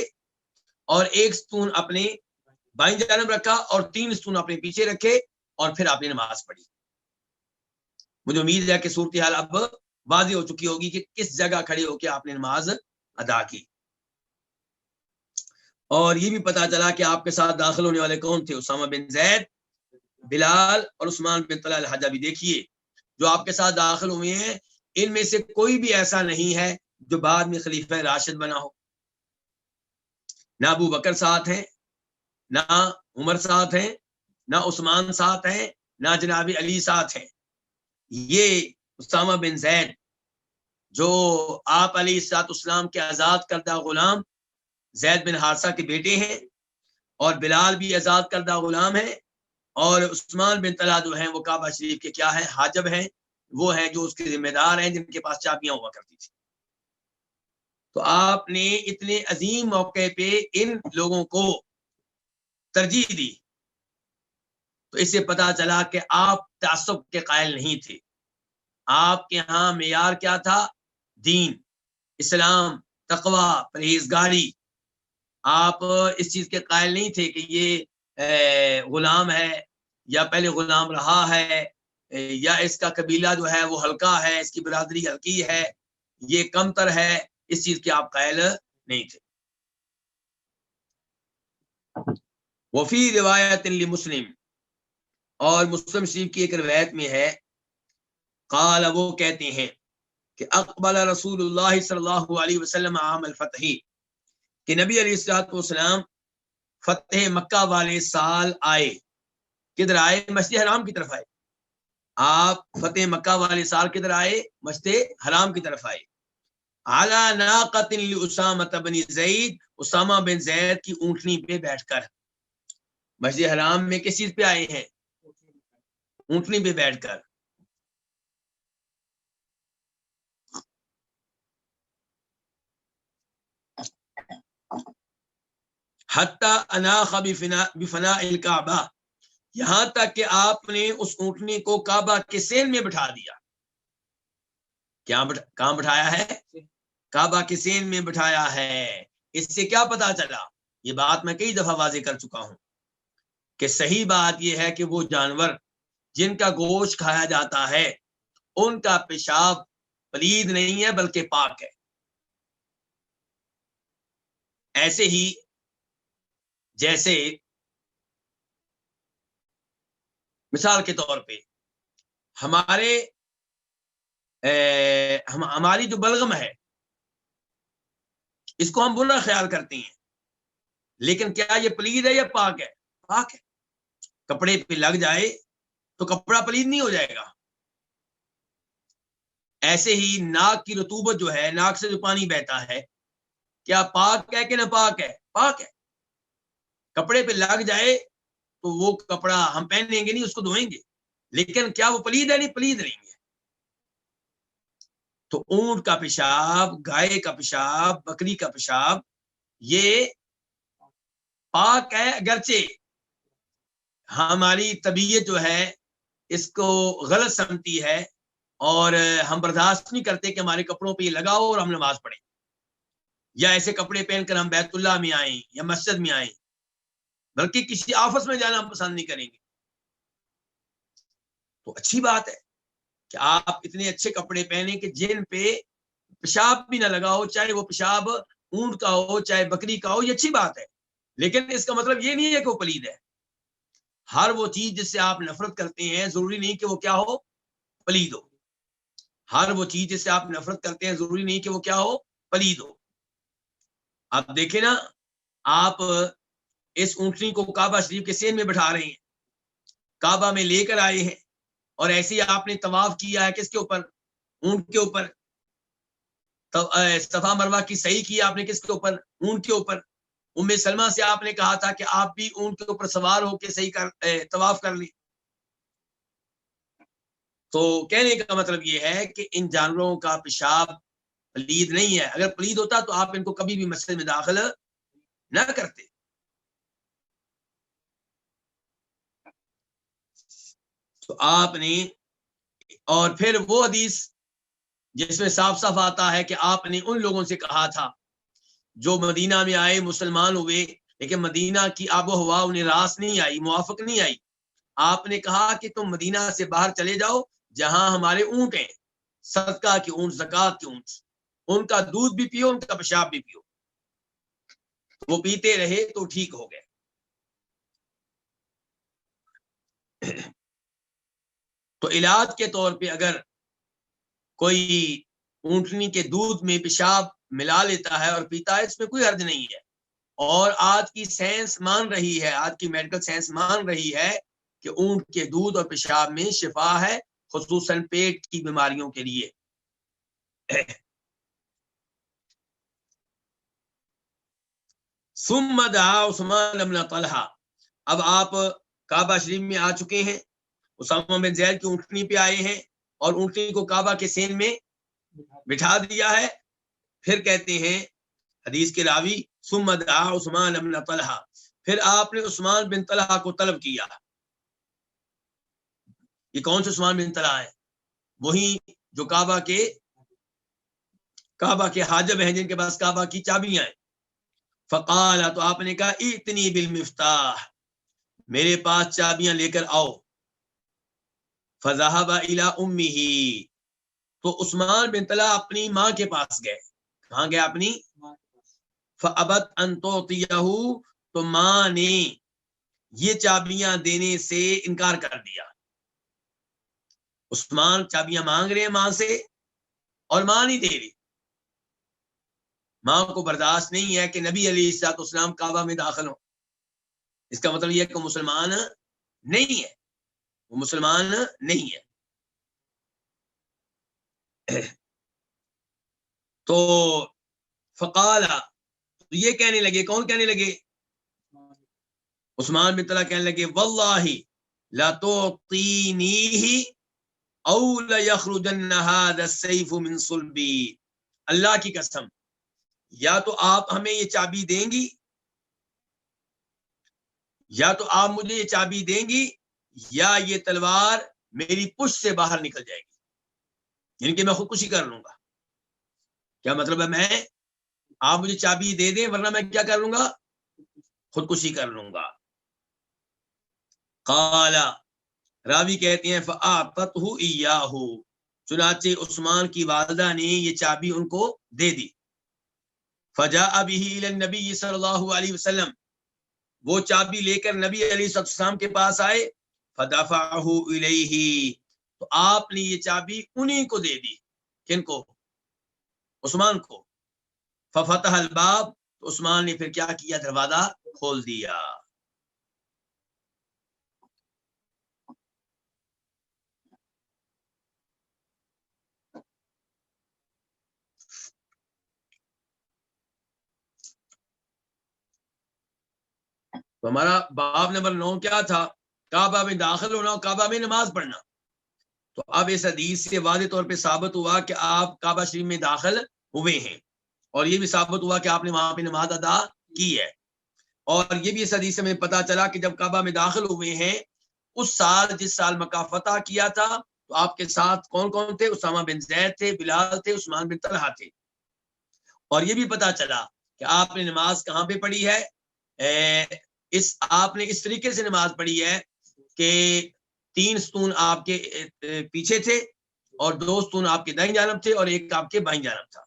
اور ایک ستون اپنے بائیں جانب رکھا اور 3 ستون اپنے پیچھے رکھے اور پھر آپ نے نماز پڑھی. مجھے امید ہے کہ صورتحال اب واضح ہو چکی ہوگی کہ کس جگہ کھڑے ہو کے آپ نے نماز ادا کی. اور یہ بھی پتا چلا کہ آپ کے ساتھ داخل ہونے والے کون تھے؟ اسامہ بن زید، بلال اور عثمان بن طلحہ الحجہ. بھی دیکھیے جو آپ کے ساتھ داخل ہوئے ہیں ان میں سے کوئی بھی ایسا نہیں ہے جو بعد میں خلیفہ راشد بنا ہو. نہ ابو بکر ساتھ ہیں، نہ عمر ساتھ ہیں، نہ عثمان ساتھ ہیں، نہ جناب علی ساتھ ہیں. یہ اسامہ بن زید جو آپ علیہ الصلوۃ والسلام کے آزاد کردہ غلام زید بن حارثہ کے بیٹے ہیں، اور بلال بھی آزاد کردہ غلام ہیں، اور عثمان بن طلحہ جو ہیں وہ کعبہ شریف کے کیا ہیں؟ حاجب ہیں. وہ ہیں جو اس کے ذمہ دار ہیں، جن کے پاس چابیاں ہوا کرتی تھی. تو آپ نے اتنے عظیم موقع پہ ان لوگوں کو ترجیح دی، تو اس سے پتا چلا کہ آپ تعصب کے قائل نہیں تھے. آپ کے ہاں معیار کیا تھا؟ دین، اسلام، تقوی، پرہیزگاری. آپ اس چیز کے قائل نہیں تھے کہ یہ غلام ہے یا پہلے غلام رہا ہے، یا اس کا قبیلہ جو ہے وہ ہلکا ہے، اس کی برادری ہلکی ہے، یہ کم تر ہے. اس چیز کے آپ قائل نہیں تھے. وفی روایت لمسلم، اور مسلم شریف کی ایک روایت میں ہے، قال، وہ کہتے ہیں کہ اقبل رسول اللہ صلی اللہ علیہ وسلم عام الفتح، کہ نبی علیہ الصلوۃ والسلام فتح مکہ والے سال آئے. کدھر آئے؟ مسجد حرام کی طرف آئے. آپ فتح مکہ والے سال کدھر آئے؟ مسجد حرام کی طرف آئے. علی ناقۃ لاسامہ بن زید، اسامہ بن زید کی اونٹنی پہ بیٹھ کر. مسجد حرام میں کس چیز پہ آئے ہیں؟ اونٹنی پہ بیٹھ کر. حتی اناخ بفناء الکعبہ، یہاں تک کہ آپ نے اس اونٹنی کو کعبہ کے سین میں بٹھا دیا. کہاں بٹھایا ہے؟ کعبہ کے سین میں بٹھایا ہے. اس سے کیا پتا چلا؟ یہ بات میں کئی دفعہ واضح کر چکا ہوں کہ صحیح بات یہ ہے کہ وہ جانور جن کا گوشت کھایا جاتا ہے ان کا پیشاب پلید نہیں ہے بلکہ پاک ہے. ایسے ہی جیسے مثال کے طور پہ ہماری جو بلغم ہے اس کو ہم برا خیال کرتے ہیں، لیکن کیا یہ پلید ہے یا پاک ہے؟ پاک ہے. کپڑے پہ لگ جائے تو کپڑا پلید نہیں ہو جائے گا. ایسے ہی ناک کی رطوبت جو ہے، ناک سے جو پانی بہتا ہے، کیا پاک ہے کہ نہ پاک ہے؟ پاک ہے. کپڑے پہ لگ جائے تو وہ کپڑا ہم پہنیں گے نہیں، اس کو دھوئیں گے، لیکن کیا وہ پلید ہے؟ نہیں، پلید نہیں ہے. تو اونٹ کا پیشاب، گائے کا پیشاب، بکری کا پیشاب یہ پاک ہے، اگرچہ ہماری طبیعت جو ہے اس کو غلط سمجھتی ہے اور ہم برداشت نہیں کرتے کہ ہمارے کپڑوں پہ یہ لگاؤ اور ہم نماز پڑھیں، یا ایسے کپڑے پہن کر ہم بیت اللہ میں آئیں یا مسجد میں آئیں، بلکہ کسی آفس میں جانا ہم پسند نہیں کریں گے. تو اچھی بات ہے کہ آپ اتنے اچھے کپڑے پہنے کہ جن پہ پیشاب بھی نہ لگا ہو، چاہے وہ پیشاب اونٹ کا ہو چاہے بکری کا ہو. یہ اچھی بات ہے، لیکن اس کا مطلب یہ نہیں ہے کہ وہ پلید ہے. ہر وہ چیز جس سے آپ نفرت کرتے ہیں ضروری نہیں کہ وہ کیا ہو؟ پلید ہو. ہر وہ چیز جس سے آپ نفرت کرتے ہیں ضروری نہیں کہ وہ کیا ہو؟ پلید ہو. آپ دیکھیں نا، آپ اس اونٹنی کو کعبہ شریف کے سین میں بٹھا رہے ہیں، کعبہ میں لے کر آئے ہیں، اور ایسے ہی آپ نے طواف کیا ہے کس کے اوپر؟ اونٹ کے اوپر. صفا مروہ کی صحیح کی آپ نے کس کے اوپر؟ اونٹ کے اوپر. ام سلمہ سے آپ نے کہا تھا کہ آپ بھی اونٹ کے اوپر سوار ہو کے صحیح طواف کر لیں. تو کہنے کا مطلب یہ ہے کہ ان جانوروں کا پیشاب پلید نہیں ہے. اگر پلید ہوتا تو آپ ان کو کبھی بھی مسجد میں داخل نہ کرتے. تو آپ نے، اور پھر وہ حدیث جس میں صاف صاف آتا ہے کہ آپ نے ان لوگوں سے کہا تھا جو مدینہ میں آئے، مسلمان ہوئے، لیکن مدینہ کی آب و ہوا انہیں راس نہیں آئی، موافق نہیں آئی. آپ نے کہا کہ تم مدینہ سے باہر چلے جاؤ جہاں ہمارے اونٹ ہیں، صدقہ کے اونٹ، زکات کے اونٹ، ان کا دودھ بھی پیو، ان کا پیشاب بھی پیو. وہ پیتے رہے تو ٹھیک ہو گئے. تو علاج کے طور پہ اگر کوئی اونٹنی کے دودھ میں پیشاب ملا لیتا ہے اور پیتا ہے، اس میں کوئی حرج نہیں ہے. اور آج کی سائنس مان رہی ہے، آج کی میڈیکل سائنس مان رہی ہے کہ اونٹ کے دودھ اور پیشاب میں شفا ہے، خصوصاً پیٹ کی بیماریوں کے لیے. ثم دعا عثمان بن طلحہ. اب آپ کعبہ شریف میں آ چکے ہیں، اسامہ بن زید کی اونٹنی پہ آئے ہیں اور اونٹنی کو کعبہ کے سین میں بٹھا دیا ہے. پھر کہتے ہیں حدیث کے راوی ثم دعا عثمان بن طلحہ، پھر آپ نے عثمان بن طلحہ کو طلب کیا. یہ کون سے عثمان بن طلحہ ہیں؟ وہی جو کعبہ کے حاجب ہیں، جن کے پاس کعبہ کی چابیاں ہیں. فقال، تو آپ نے کہا ائتنی بالمفتاح، میرے پاس چابیاں لے کر آؤ. فذهب الى امه، تو عثمان بن طلحہ اپنی ماں کے پاس گئے. کہاں گئے؟ اپنی. فابت ان تعطيه، تو ماں نے یہ چابیاں دینے سے انکار کر دیا. عثمان چابیاں مانگ رہے ہیں ماں سے اور ماں نہیں دے رہی. ماں کو برداشت نہیں ہے کہ نبی علیہ الصلوۃ والسلام کعبہ میں داخل ہوں. اس کا مطلب یہ ہے کہ مسلمان نہیں ہے، وہ مسلمان نہیں ہے. تو فقال، تو یہ کہنے لگے، کون کہنے لگے؟ عثمان بن طلحہ کہنے لگے واللہ لا تعطینیہ او لیخرجن ھذا السیف من صلبی، اللہ کی قسم، یا تو آپ ہمیں یہ چابی دیں گی، یا تو آپ مجھے یہ چابی دیں گی، یا یہ تلوار میری پشت سے باہر نکل جائے گی، یعنی کہ میں خودکشی کر لوں گا. کیا مطلب ہے؟ آپ مجھے چابی دے دیں ورنہ میں کیا کر لوں گا؟ خودکشی کر لوں گا. قال، راوی کہتے ہیں فاعطته ایاہ، چنانچہ عثمان کی والدہ نے یہ چابی ان کو دے دی. فجاء به الى النبی صلی اللہ علیہ وسلم، وہ چابی لے کر نبی علیہ السلام کے پاس آئے. فدفعه الیہ، تو آپ نے یہ چابی انہی کو دے دی. کن کو؟ عثمان کو. ففتح الباب، تو عثمان نے پھر کیا کیا؟ دروازہ کھول دیا. تو ہمارا باب نمبر 9 کیا تھا؟ کعبہ میں داخل ہونا اور کعبہ میں نماز پڑھنا. تو اب اس حدیث سے واضح طور پہ ثابت ہوا کہ آپ کعبہ شریف میں داخل ہوئے ہیں، اور یہ بھی ثابت ہوا کہ آپ نے وہاں پہ نماز ادا کی ہے. اور یہ بھی اس حدیث سے ہمیں پتا چلا کہ جب کعبہ میں داخل ہوئے ہیں اس سال، جس سال مکہ فتح کیا تھا، تو آپ کے ساتھ کون کون تھے؟ اسامہ بن زید تھے، بلال تھے، عثمان بن طلحہ تھے. اور یہ بھی پتا چلا کہ آپ نے نماز کہاں پہ پڑھی ہے؟ آپ نے اس طریقے سے نماز پڑھی ہے کہ 3 ستون آپ کے پیچھے تھے اور 2 ستون آپ کے دائیں جانب تھے اور ایک آپ کے بائیں جانب تھا.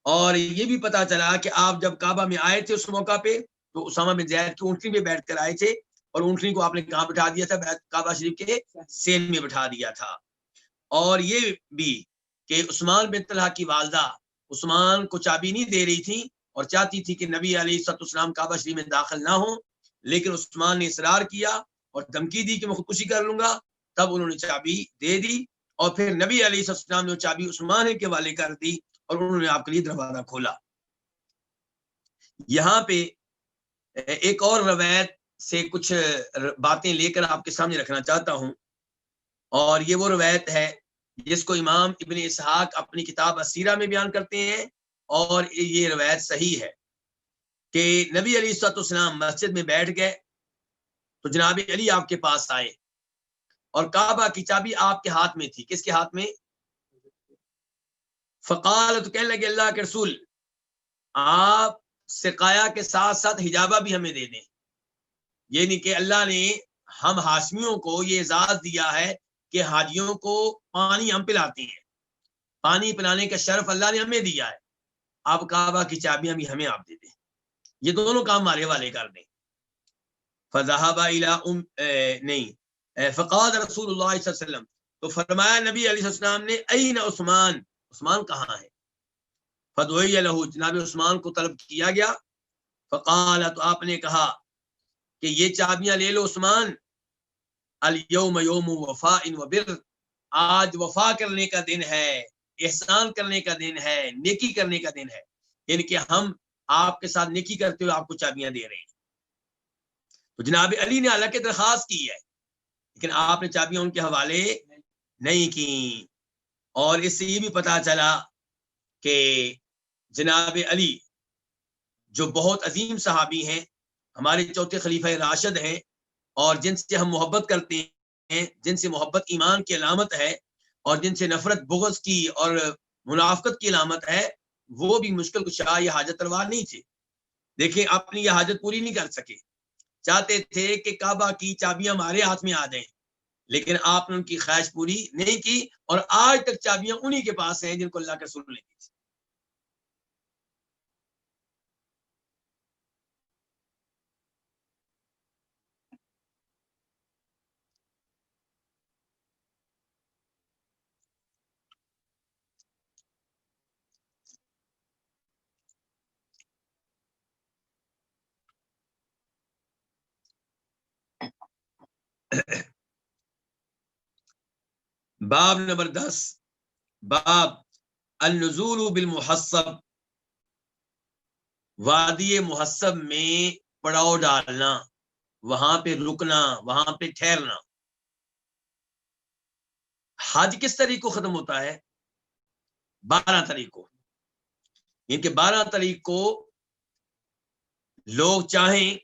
اور یہ بھی پتا چلا کہ آپ جب کعبہ میں آئے تھے اس موقع پہ تو اسامہ بن زید کی اونٹنی پہ بیٹھ کر آئے تھے، اور اونٹنی کو آپ نے کہاں بٹھا دیا تھا؟ کعبہ شریف کے سین میں بٹھا دیا تھا. اور یہ بھی کہ عثمان بن طلحہ کی والدہ عثمان کو چابی نہیں دے رہی تھی اور چاہتی تھی کہ نبی علیہ السلام کعبہ شریف میں داخل نہ ہوں، لیکن عثمان نے اصرار کیا اور دھمکی دی کہ میں خودکشی کر لوں گا. تب انہوں نے چابی دے دی اور پھر نبی علیہ السلام نے چابی عثمان کے حوالے کر دی اور انہوں نے آپ کے لیے دروازہ کھولا. یہاں پہ ایک اور روایت سے کچھ باتیں لے کر آپ کے سامنے رکھنا چاہتا ہوں، اور یہ وہ روایت ہے جس کو امام ابن اسحاق اپنی کتاب السیرہ میں بیان کرتے ہیں، اور یہ روایت صحیح ہے کہ نبی علیہ السلام مسجد میں بیٹھ گئے تو جناب علی آپ کے پاس آئے اور کعبہ کی چابی آپ کے ہاتھ میں تھی. کس کے ہاتھ میں؟ فقال، تو کہنے لگے اللہ کے رسول، آپ سقایا کے ساتھ ساتھ حجابہ بھی ہمیں دے دیں. یعنی کہ اللہ نے ہم ہاشمیوں کو یہ اعزاز دیا ہے کہ حاجیوں کو پانی ہم پلاتے ہیں پانی پلانے کا شرف اللہ نے ہمیں دیا ہے، آپ کعبہ کی چابیاں بھی ہمیں آپ دے دیں، یہ دونوں کام ہمارے والے کر دیں۔ فذهب الى نہیں فقال رسول اللہ صلی اللہ علیہ وسلم، تو فرمایا نبی علیہ السلام نے این عثمان، عثمان کہاں ہے؟ فدعی له، جناب عثمان کو طلب کیا گیا، فقال، تو آپ نے کہا کہ یہ چابیاں لے لو عثمان، الیوم یوم وفاء وبر، آج وفا کرنے کا دن ہے، احسان کرنے کا دن ہے، نیکی کرنے کا دن ہے، یعنی کہ ہم آپ کے ساتھ نیکی کرتے ہوئے آپ کو چابیاں دے رہے ہیں۔ تو جناب علی نے حالانکہ درخواست کی ہے، لیکن آپ نے چابیاں ان کے حوالے نہیں کی۔ اور اس سے یہ بھی پتا چلا کہ جناب علی جو بہت عظیم صحابی ہیں، ہمارے چوتھے خلیفہ راشد ہیں، اور جن سے ہم محبت کرتے ہیں، جن سے محبت ایمان کی علامت ہے، اور جن سے نفرت بغض کی اور منافقت کی علامت ہے، وہ بھی مشکل کشا یا حاجت روا نہیں تھے۔ دیکھیں اپنی یہ حاجت پوری نہیں کر سکے، چاہتے تھے کہ کعبہ کی چابیاں ہمارے ہاتھ میں آ جائیں، لیکن آپ نے ان کی خواہش پوری نہیں کی، اور آج تک چابیاں انہی کے پاس ہیں جن کو اللہ کے رسول نے دی تھی۔ باب نمبر 10، باب النزول بالمحصب، وادی محصب میں پڑاؤ ڈالنا، وہاں پہ رکنا، وہاں پہ ٹھہرنا۔ حج کس تاریخ کو ختم ہوتا ہے؟ 12 تاریخ کو، یعنی کہ 12 تاریخ کو لوگ چاہیں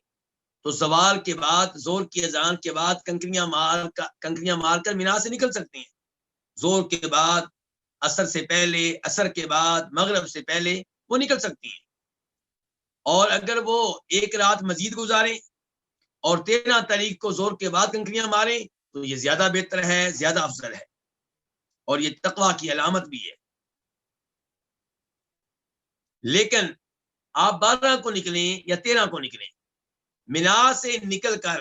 تو زوال کے بعد، زور کی اذان کے بعد کنکریاں مار کر مینا سے نکل سکتے ہیں، زور کے بعد، عصر سے پہلے، عصر کے بعد، مغرب سے پہلے وہ نکل سکتی ہیں۔ اور اگر وہ ایک رات مزید گزاریں اور 13 تاریخ کو زور کے بعد کنکریاں ماریں تو یہ زیادہ بہتر ہے، زیادہ افضل ہے، اور یہ تقویٰ کی علامت بھی ہے۔ لیکن آپ 12 کو نکلیں یا 13 کو نکلیں، مینا سے نکل کر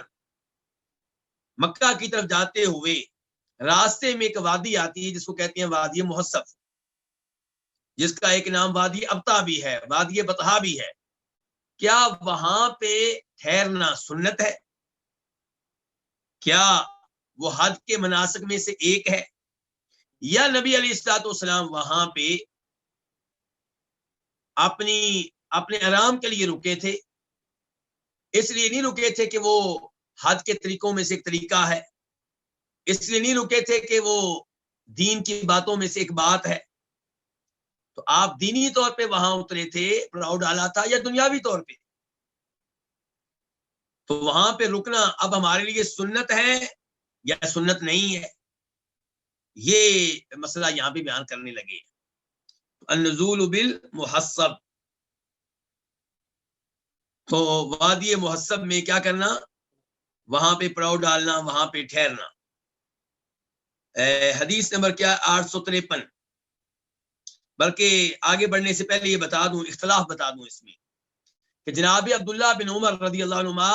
مکہ کی طرف جاتے ہوئے راستے میں ایک وادی آتی ہے جس کو کہتے ہیں وادی محصب، جس کا ایک نام وادی ابتا بھی ہے، وادی بطحا بھی ہے۔ کیا وہاں پہ ٹھہرنا سنت ہے؟ کیا وہ حج کے مناسک میں سے ایک ہے؟ یا نبی علیہ الصلوۃ والسلام وہاں پہ اپنے آرام کے لیے رکے تھے؟ اس لیے نہیں رکے تھے کہ وہ حج کے طریقوں میں سے ایک طریقہ ہے، اس لیے نہیں رکے تھے کہ وہ دین کی باتوں میں سے ایک بات ہے۔ تو آپ دینی طور پہ وہاں اترے تھے، پڑاؤ ڈالا تھا، یا دنیاوی طور پہ؟ تو وہاں پہ رکنا اب ہمارے لیے سنت ہے یا سنت نہیں ہے، یہ مسئلہ یہاں پہ بیان کرنے لگے۔ النزول بالمحصب، تو وادی محصب میں کیا کرنا؟ وہاں پہ پڑاؤ ڈالنا، وہاں پہ ٹھہرنا۔ حدیث نمبر کیا؟ 853۔ بلکہ آگے بڑھنے سے پہلے یہ بتا دوں، اختلاف بتا دوں اس میں، کہ جناب عبداللہ بن عمر رضی اللہ عنہما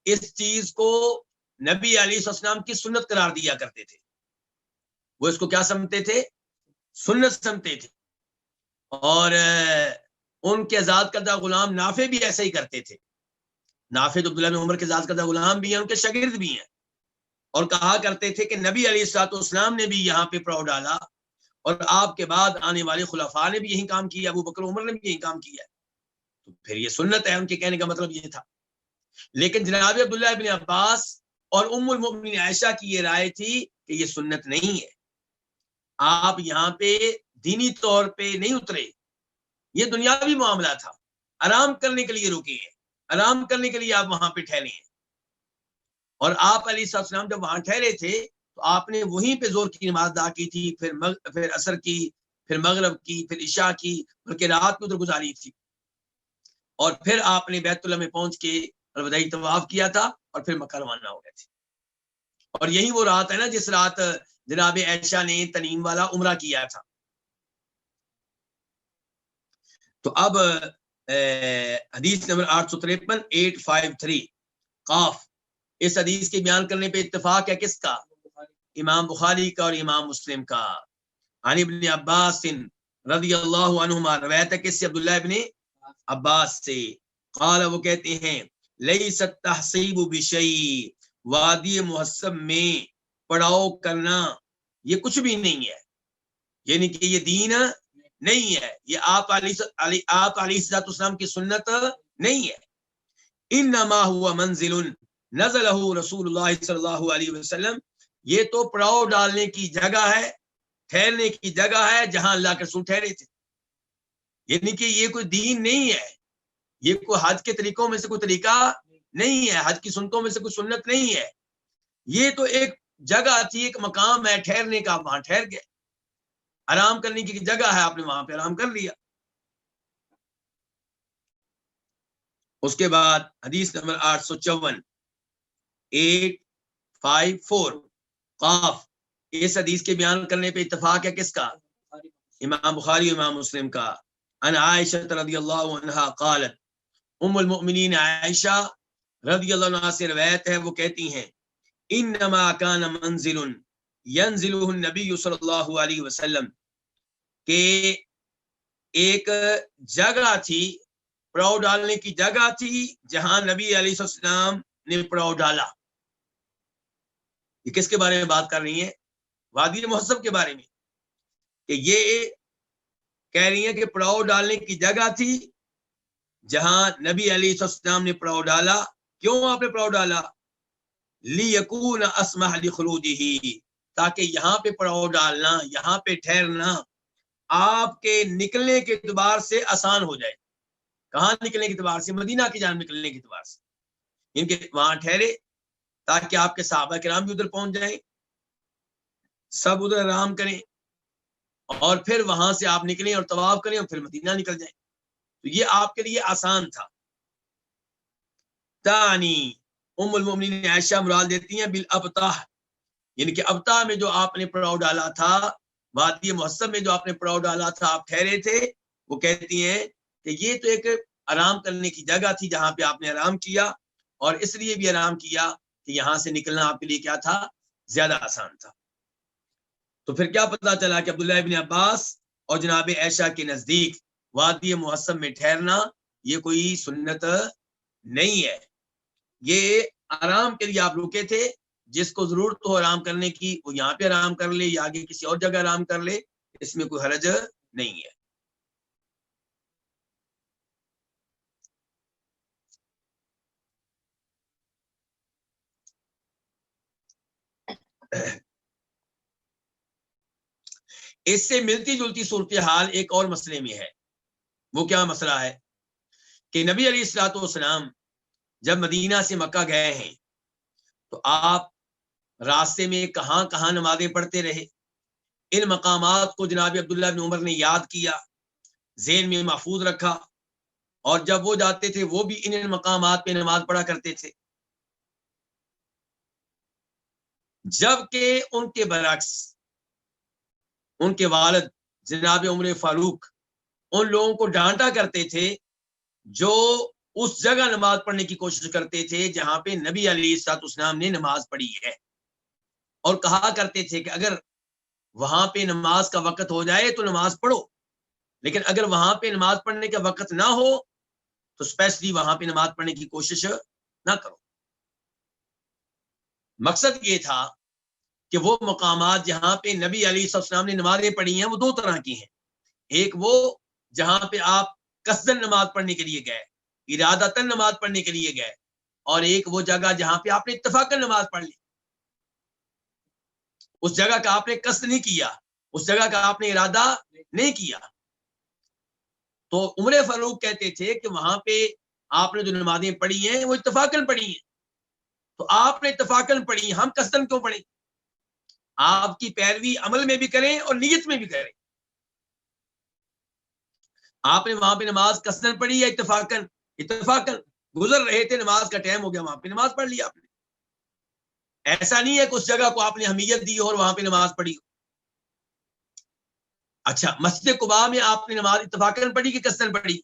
اس چیز کو نبی علیہ السلام کی سنت قرار دیا کرتے تھے۔ وہ اس کو کیا سمجھتے تھے؟ سنت سمجھتے تھے۔ اور ان کے آزاد کردہ غلام نافع بھی ایسا ہی کرتے تھے۔ نافع عبداللہ بن عمر کے آزاد کردہ غلام بھی ہیں، ان کے شاگرد بھی ہیں، اور کہا کرتے تھے کہ نبی علیہ الصلوۃ والسلام نے بھی یہاں پہ پڑاؤ ڈالا، اور آپ کے بعد آنے والے خلفاء نے بھی یہی کام کیا، ابو بکر عمر نے بھی یہی کام کیا، تو پھر یہ سنت ہے۔ ان کے کہنے کا مطلب یہ تھا۔ لیکن جناب عبداللہ بن عباس اور ام المؤمنین عائشہ کی یہ رائے تھی کہ یہ سنت نہیں ہے، آپ یہاں پہ دینی طور پہ نہیں اترے، یہ دنیاوی معاملہ تھا، آرام کرنے کے لیے رکے ہیں، آرام کرنے کے لیے آپ وہاں پہ ٹھہرے ہیں۔ اور آپ علیہ السلام جب وہاں ٹھہرے تھے تو آپ نے وہیں پہ زور کی نماز ادا کی تھی، پھر عصر کی، پھر مغرب کی، پھر عشاء کی، بلکہ رات کو ادھر گزاری تھی، اور پھر آپ نے بیت اللہ میں پہنچ کے الوداعی طواف کیا تھا، اور پھر مکہ روانہ ہو گئے تھے۔ اور یہی وہ رات ہے نا جس رات جناب عائشہ نے تنعیم والا عمرہ کیا تھا۔ تو اب حدیث نمبر 853 قاف، اس حدیث کے بیان کرنے پہ اتفاق ہے کس کا؟ امام بخاری کا اور امام مسلم کا۔ عن ابن عباس رضی اللہ عنہما، روایت ہے کس سے؟ عبداللہ ابن عباس سے، قال وہ کہتے ہیں لیس التحصیب بشیء، وادی محصب میں پڑاؤ کرنا یہ کچھ بھی نہیں ہے، یعنی کہ یہ دین نہیں ہے، یہ آپ علیہ السلام کی سنت نہیں ہے۔ انما هو منزل نزلہ رسول اللہ صلی اللہ علیہ وسلم، یہ تو پڑاؤ ڈالنے کی جگہ ہے، ٹھہرنے کی جگہ ہے جہاں اللہ کے رسول ٹھہرے تھے، یعنی کہ یہ کوئی دین نہیں ہے، یہ کوئی حج کے طریقوں میں سے کوئی طریقہ نہیں ہے، حج کی سنتوں میں سے کوئی سنت نہیں ہے، یہ تو ایک جگہ تھی، ایک مقام ہے ٹھہرنے کا، وہاں ٹھہر گئے، آرام کرنے کی جگہ ہے، آپ نے وہاں پہ آرام کر لیا۔ اس کے بعد حدیث نمبر 854 قاف، اس حدیث کے بیان کرنے پہ اتفاق ہے کس کا؟ امام بخاری امام مسلم کا۔ عن عائشہ رضی اللہ عنہا قالت، ام المؤمنین عائشہ رضی اللہ عنہ سے روایت ہے، وہ کہتی ہیں انما کان منزل ینزلہ النبی صلی اللہ علیہ وسلم، کہ ایک جگہ تھی، پڑاؤ ڈالنے کی جگہ تھی جہاں نبی علیہ السلام نے پڑاؤ ڈالا۔ یہ کس کے بارے میں بات کر رہی ہیں؟ وادی محصب کے بارے میں، کہ یہ کہہ رہی ہیں کہ پڑاؤ ڈالنے کی جگہ تھی جہاں نبی علیہ السلام نے پڑاؤ ڈالا۔ کیوں آپ نے پڑاؤ ڈالا؟ لیکون اسمح لخروجہ، تاکہ یہاں پہ پڑاؤ ڈالنا، یہاں پہ ٹھہرنا آپ کے نکلنے کے اعتبار سے آسان ہو جائے۔ کہاں نکلنے کے اعتبار سے؟ مدینہ کی جانب نکلنے کے اعتبار سے، ان کے وہاں ٹھہرے تاکہ آپ کے صحابہ کرام بھی ادھر پہنچ جائیں، سب ادھر آرام کریں، اور پھر وہاں سے آپ نکلیں اور طواف کریں اور پھر مدینہ نکل جائیں، تو یہ آپ کے لیے آسان تھا۔ تانی ام المؤمنین عائشہ مراد دیتی ہیں بالابطح، یعنی کہ ابطح میں جو آپ نے پڑاؤ ڈالا تھا، وادی محصب میں جو آپ نے پڑاؤ ڈالا تھا، آپ ٹھہرے تھے، وہ کہتی ہیں کہ یہ تو ایک آرام کرنے کی جگہ تھی جہاں پہ آپ نے آرام کیا، اور اس لیے بھی آرام کیا کہ یہاں سے نکلنا آپ کے لیے کیا تھا؟ زیادہ آسان تھا۔ تو پھر کیا پتہ چلا کہ عبداللہ ابن عباس اور جناب عائشہ کے نزدیک وادی محصب میں ٹھہرنا یہ کوئی سنت نہیں ہے، یہ آرام کے لیے آپ رکے تھے، جس کو ضرورت ہو آرام کرنے کی وہ یہاں پہ آرام کر لے یا آگے کسی اور جگہ آرام کر لے، اس میں کوئی حرج نہیں ہے۔ اس سے ملتی جلتی صورتحال ایک اور مسئلے میں ہے، وہ کیا مسئلہ ہے کہ نبی علیہ الصلوۃ والسلام جب مدینہ سے مکہ گئے ہیں تو آپ راستے میں کہاں کہاں نمازیں پڑھتے رہے، ان مقامات کو جناب عبداللہ بن عمر نے یاد کیا، ذہن میں محفوظ رکھا، اور جب وہ جاتے تھے وہ بھی ان مقامات پہ نماز پڑھا کرتے تھے، جبکہ ان کے برعکس ان کے والد جناب عمر فاروق ان لوگوں کو ڈانٹا کرتے تھے جو اس جگہ نماز پڑھنے کی کوشش کرتے تھے جہاں پہ نبی علیہ السلام نے نماز پڑھی ہے، اور کہا کرتے تھے کہ اگر وہاں پہ نماز کا وقت ہو جائے تو نماز پڑھو، لیکن اگر وہاں پہ نماز پڑھنے کا وقت نہ ہو تو اسپیشلی وہاں پہ نماز پڑھنے کی کوشش نہ کرو۔ مقصد یہ تھا کہ وہ مقامات جہاں پہ نبی علیہ السلام نے نمازیں پڑھی ہیں وہ دو طرح کی ہیں، ایک وہ جہاں پہ آپ قصدن نماز پڑھنے کے لیے گئے، ارادتاً نماز پڑھنے کے لیے گئے، اور ایک وہ جگہ جہاں پہ آپ نے اتفاقاً نماز پڑھ لی، اس جگہ کا آپ نے قصد نہیں کیا، اس جگہ کا آپ نے ارادہ نہیں کیا۔ تو عمر فاروق کہتے تھے کہ وہاں پہ آپ نے جو نمازیں پڑھی ہیں وہ اتفاقاً پڑھی ہیں، تو آپ نے اتفاقاً پڑھی، ہم قصدن کیوں پڑھیں؟ آپ کی پیروی عمل میں بھی کریں اور نیت میں بھی کریں۔ آپ نے وہاں پہ نماز قصدن پڑھی یا اتفاقاً؟ اتفاقاً گزر رہے تھے، نماز کا ٹائم ہو گیا، وہاں پہ نماز پڑھ لی آپ نے۔ ایسا نہیں ہے کہ اس جگہ کو آپ نے اہمیت دی اور وہاں پہ نماز پڑھی۔ اچھا مسجد قباء میں آپ نے نماز اتفاقاً پڑھی کہ قصداً پڑھی؟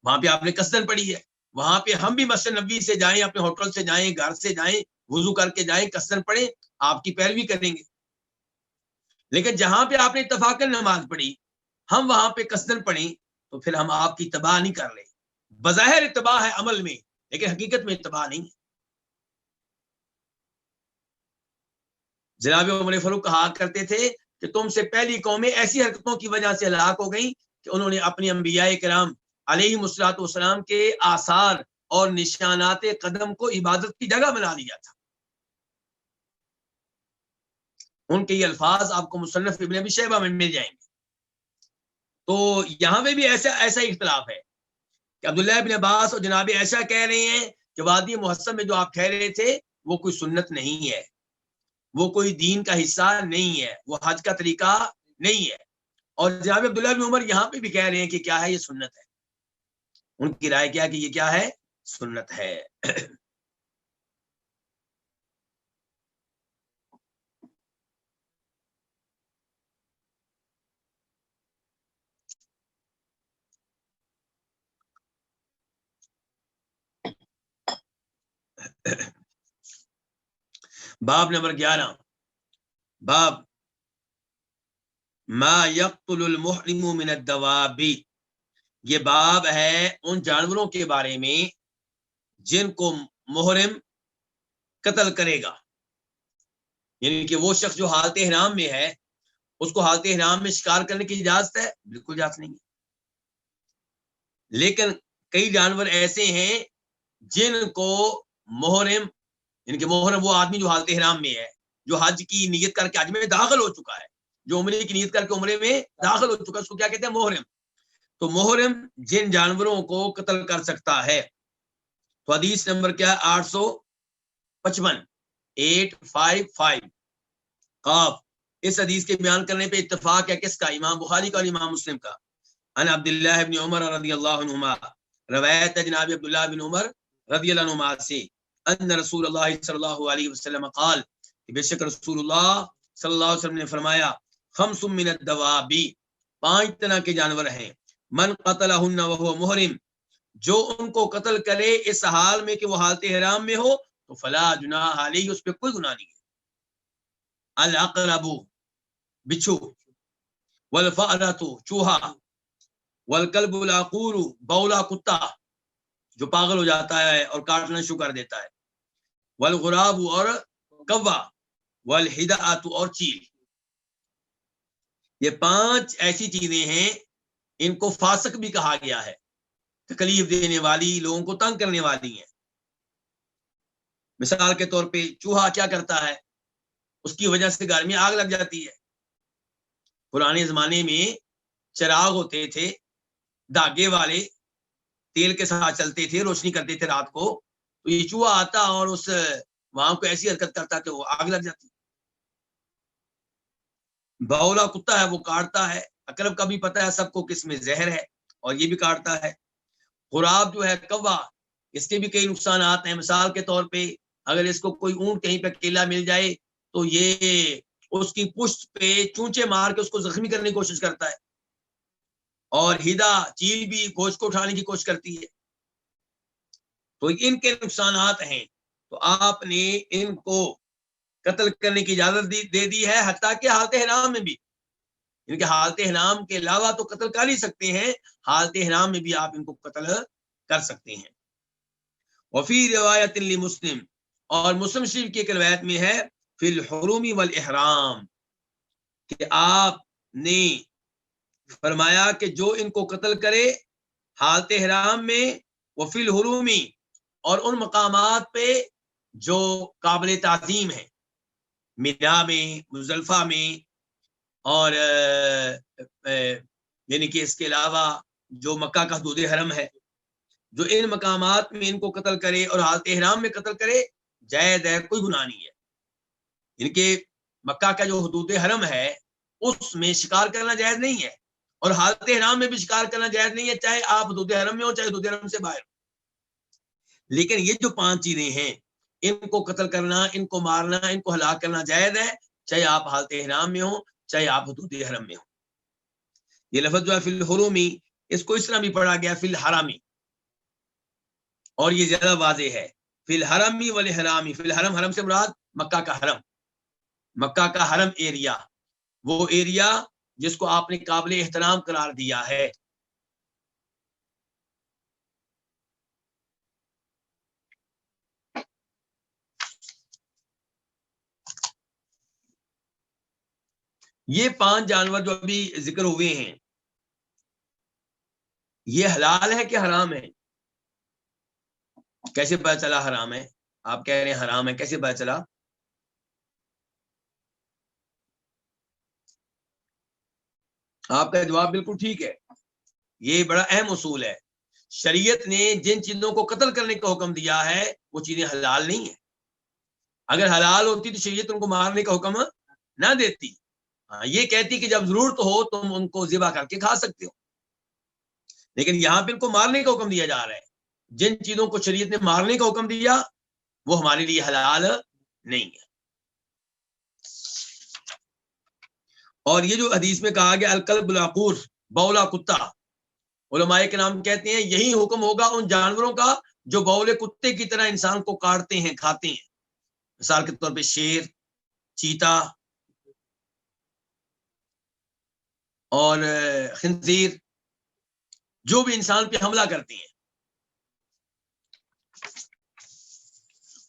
وہاں پہ آپ نے قصداً پڑھی ہے. وہاں پہ ہم بھی مسجد نبوی سے جائیں، اپنے ہوٹل سے جائیں، گھر سے جائیں، وضو کر کے جائیں، قصداً پڑھیں، آپ کی پیروی کریں گے. لیکن جہاں پہ آپ نے اتفاقاً نماز پڑھی ہم وہاں پہ قصداً پڑھیں تو پھر ہم آپ کی اتباع نہیں کر رہے. بظاہر اتباع ہے عمل میں، لیکن حقیقت میں اتباع نہیں ہے. جناب عمر فاروق کہا کرتے تھے کہ تم سے پہلی قومیں ایسی حرکتوں کی وجہ سے ہلاک ہو گئیں کہ انہوں نے اپنی انبیاء کرام علیہ الصلوۃ والسلام کے آثار اور نشانات قدم کو عبادت کی جگہ بنا لیا تھا. ان کے یہ الفاظ آپ کو مصنف ابن ابی شیبہ میں مل جائیں گے. تو یہاں پہ بھی ایسا اختلاف ہے کہ عبداللہ ابن عباس اور جناب عائشہ کہہ رہے ہیں کہ وادی محسن میں جو آپ کہہ رہے تھے وہ کوئی سنت نہیں ہے، وہ کوئی دین کا حصہ نہیں ہے، وہ حج کا طریقہ نہیں ہے. اور جناب عبداللہ بن عمر یہاں پہ بھی کہہ رہے ہیں کہ کیا ہے، یہ سنت ہے. ان کی رائے کیا کہ یہ کیا ہے، سنت ہے. باب نمبر 11، باب ما یقتل المحرم من الدواب. یہ باب ہے ان جانوروں کے بارے میں جن کو محرم قتل کرے گا. یعنی کہ وہ شخص جو حالت احرام میں ہے اس کو حالت احرام میں شکار کرنے کی اجازت ہے؟ بالکل اجازت نہیں ہے. لیکن کئی جانور ایسے ہیں جن کو محرم، یعنی کہ محرم وہ آدمی جو حالت احرام میں ہے، جو حج کی نیت کر کے حج میں داخل ہو چکا ہے، جو عمرے کی نیت کر کے عمرے میں داخل ہو چکا ہے، اس کو کیا کہتے ہیں، محرم. تو محرم جن جانوروں کو قتل کر سکتا ہے. تو حدیث نمبر کیا 855 855 قاف. اس حدیث کے بیان کرنے پہ اتفاق ہے کس کا؟ امام بخاری کا اور امام مسلم کا. ان عبداللہ ابن عمر رضی اللہ عنہما، روایت ہے جناب عبداللہ بن عمر رضی اللہ عنہما سے، ان رسول اللہ صلی اللہ علیہ وسلم قال، بے شک رسول اللہ صلی اللہ علیہ وسلم نے فرمایا، خمس من الدواب، 5 طرح کے جانور ہیں، من قتلہن وہو محرم، جو ان کو قتل کرے اس حال میں کہ وہ حالت احرام میں ہو تو فلا جناح علیہ، اس پہ کوئی گناہ نہیں ہے. العقرب بچھو، والفأرۃ چوہا، والکلب العقور بولا کتا جو پاگل ہو جاتا ہے اور کاٹنا شروع کر دیتا ہے، والغراب اور کوا، والحداۃ اور چیل. یہ 5 ایسی چیزیں ہیں ان کو فاسق بھی کہا گیا ہے، تکلیف دینے والی، لوگوں کو تنگ کرنے والی ہیں. مثال کے طور پہ چوہا کیا کرتا ہے، اس کی وجہ سے گھر میں آگ لگ جاتی ہے. پرانے زمانے میں چراغ ہوتے تھے دھاگے والے، تیل کے ساتھ چلتے تھے، روشنی کرتے تھے رات کو، تو یہ چوہا آتا اور اس وہاں کو ایسی حرکت کرتا کہ وہ آگ لگ جاتی. بولا کتا ہے وہ کاٹتا ہے. عقرب کا بھی پتہ ہے سب کو کس میں زہر ہے اور یہ بھی کاٹتا ہے. غراب جو ہے کوا، اس کے بھی کئی نقصانات ہیں. مثال کے طور پہ اگر اس کو کوئی اونٹ کہیں پہ اکیلا مل جائے تو یہ اس کی پشت پہ چونچے مار کے اس کو زخمی کرنے کی کوشش کرتا ہے. اور ہدا چیل بھی گوشت کو اٹھانے کی کوشش کرتی ہے. تو ان کے نقصانات ہیں، تو آپ نے ان کو قتل کرنے کی اجازت دے دی ہے، حتیٰ کہ حالت احرام میں بھی. ان کے حالت احرام کے علاوہ تو قتل کر ہی سکتے ہیں، حالت احرام میں بھی آپ ان کو قتل کر سکتے ہیں. وفی روایت لمسلم، اور مسلم شریف کی ایک روایت میں ہے، فی الحروم والاحرام، کہ آپ نے فرمایا کہ جو ان کو قتل کرے حالت احرام میں، وفی الحرومی، اور ان مقامات پہ جو قابل تعظیم ہیں، مینا میں، مزدلفہ میں، اور یعنی کہ اس کے علاوہ جو مکہ کا حدود حرم ہے، جو ان مقامات میں ان کو قتل کرے اور حالت احرام میں قتل کرے جائز ہے، کوئی گناہ نہیں ہے. ان کے مکہ کا جو حدود حرم ہے اس میں شکار کرنا جائز نہیں ہے، اور حالت احرام میں بھی شکار کرنا جائز نہیں ہے، چاہے آپ حدود حرم میں ہو چاہے حدود حرم سے باہر. لیکن یہ جو 5 چیزیں ہیں، ان کو قتل کرنا، ان کو مارنا، ان کو ہلاک کرنا جائز ہے، چاہے آپ حالت احرام میں ہو چاہے آپ حدود حرم میں ہو. یہ لفظ جو ہے فی الحرومی، اس کو اس طرح بھی پڑھا گیا فی الحرامی، اور یہ زیادہ واضح ہے فی الحرمی والحرامی. فی الحرم، حرم سے مراد مکہ کا حرم، مکہ کا حرم ایریا، وہ ایریا جس کو آپ نے قابل احترام قرار دیا ہے. یہ 5 جانور جو ابھی ذکر ہوئے ہیں، یہ حلال ہے کہ حرام ہے؟ کیسے پتہ چلا حرام ہے؟ آپ کہہ رہے ہیں حرام ہے، کیسے پتہ چلا؟ آپ کا جواب بالکل ٹھیک ہے. یہ بڑا اہم اصول ہے. شریعت نے جن چیزوں کو قتل کرنے کا حکم دیا ہے وہ چیزیں حلال نہیں ہیں. اگر حلال ہوتی تو شریعت ان کو مارنے کا حکم نہ دیتی. یہ کہتی کہ جب ضرورت ہو تم ان کو ذبح کر کے کھا سکتے ہو، لیکن یہاں پہ ان کو مارنے کا حکم دیا جا رہا ہے. جن چیزوں کو شریعت نے مارنے کا حکم دیا وہ ہمارے لیے حلال نہیں ہے. اور یہ جو حدیث میں کہا گیا الکلب العقور، بولا کتا، علماء کے نام کہتے ہیں یہی حکم ہوگا ان جانوروں کا جو بولے کتے کی طرح انسان کو کاٹتے ہیں، کھاتے ہیں. مثال کے طور پہ شیر، چیتا اور خنزیر، جو بھی انسان پہ حملہ کرتے ہیں.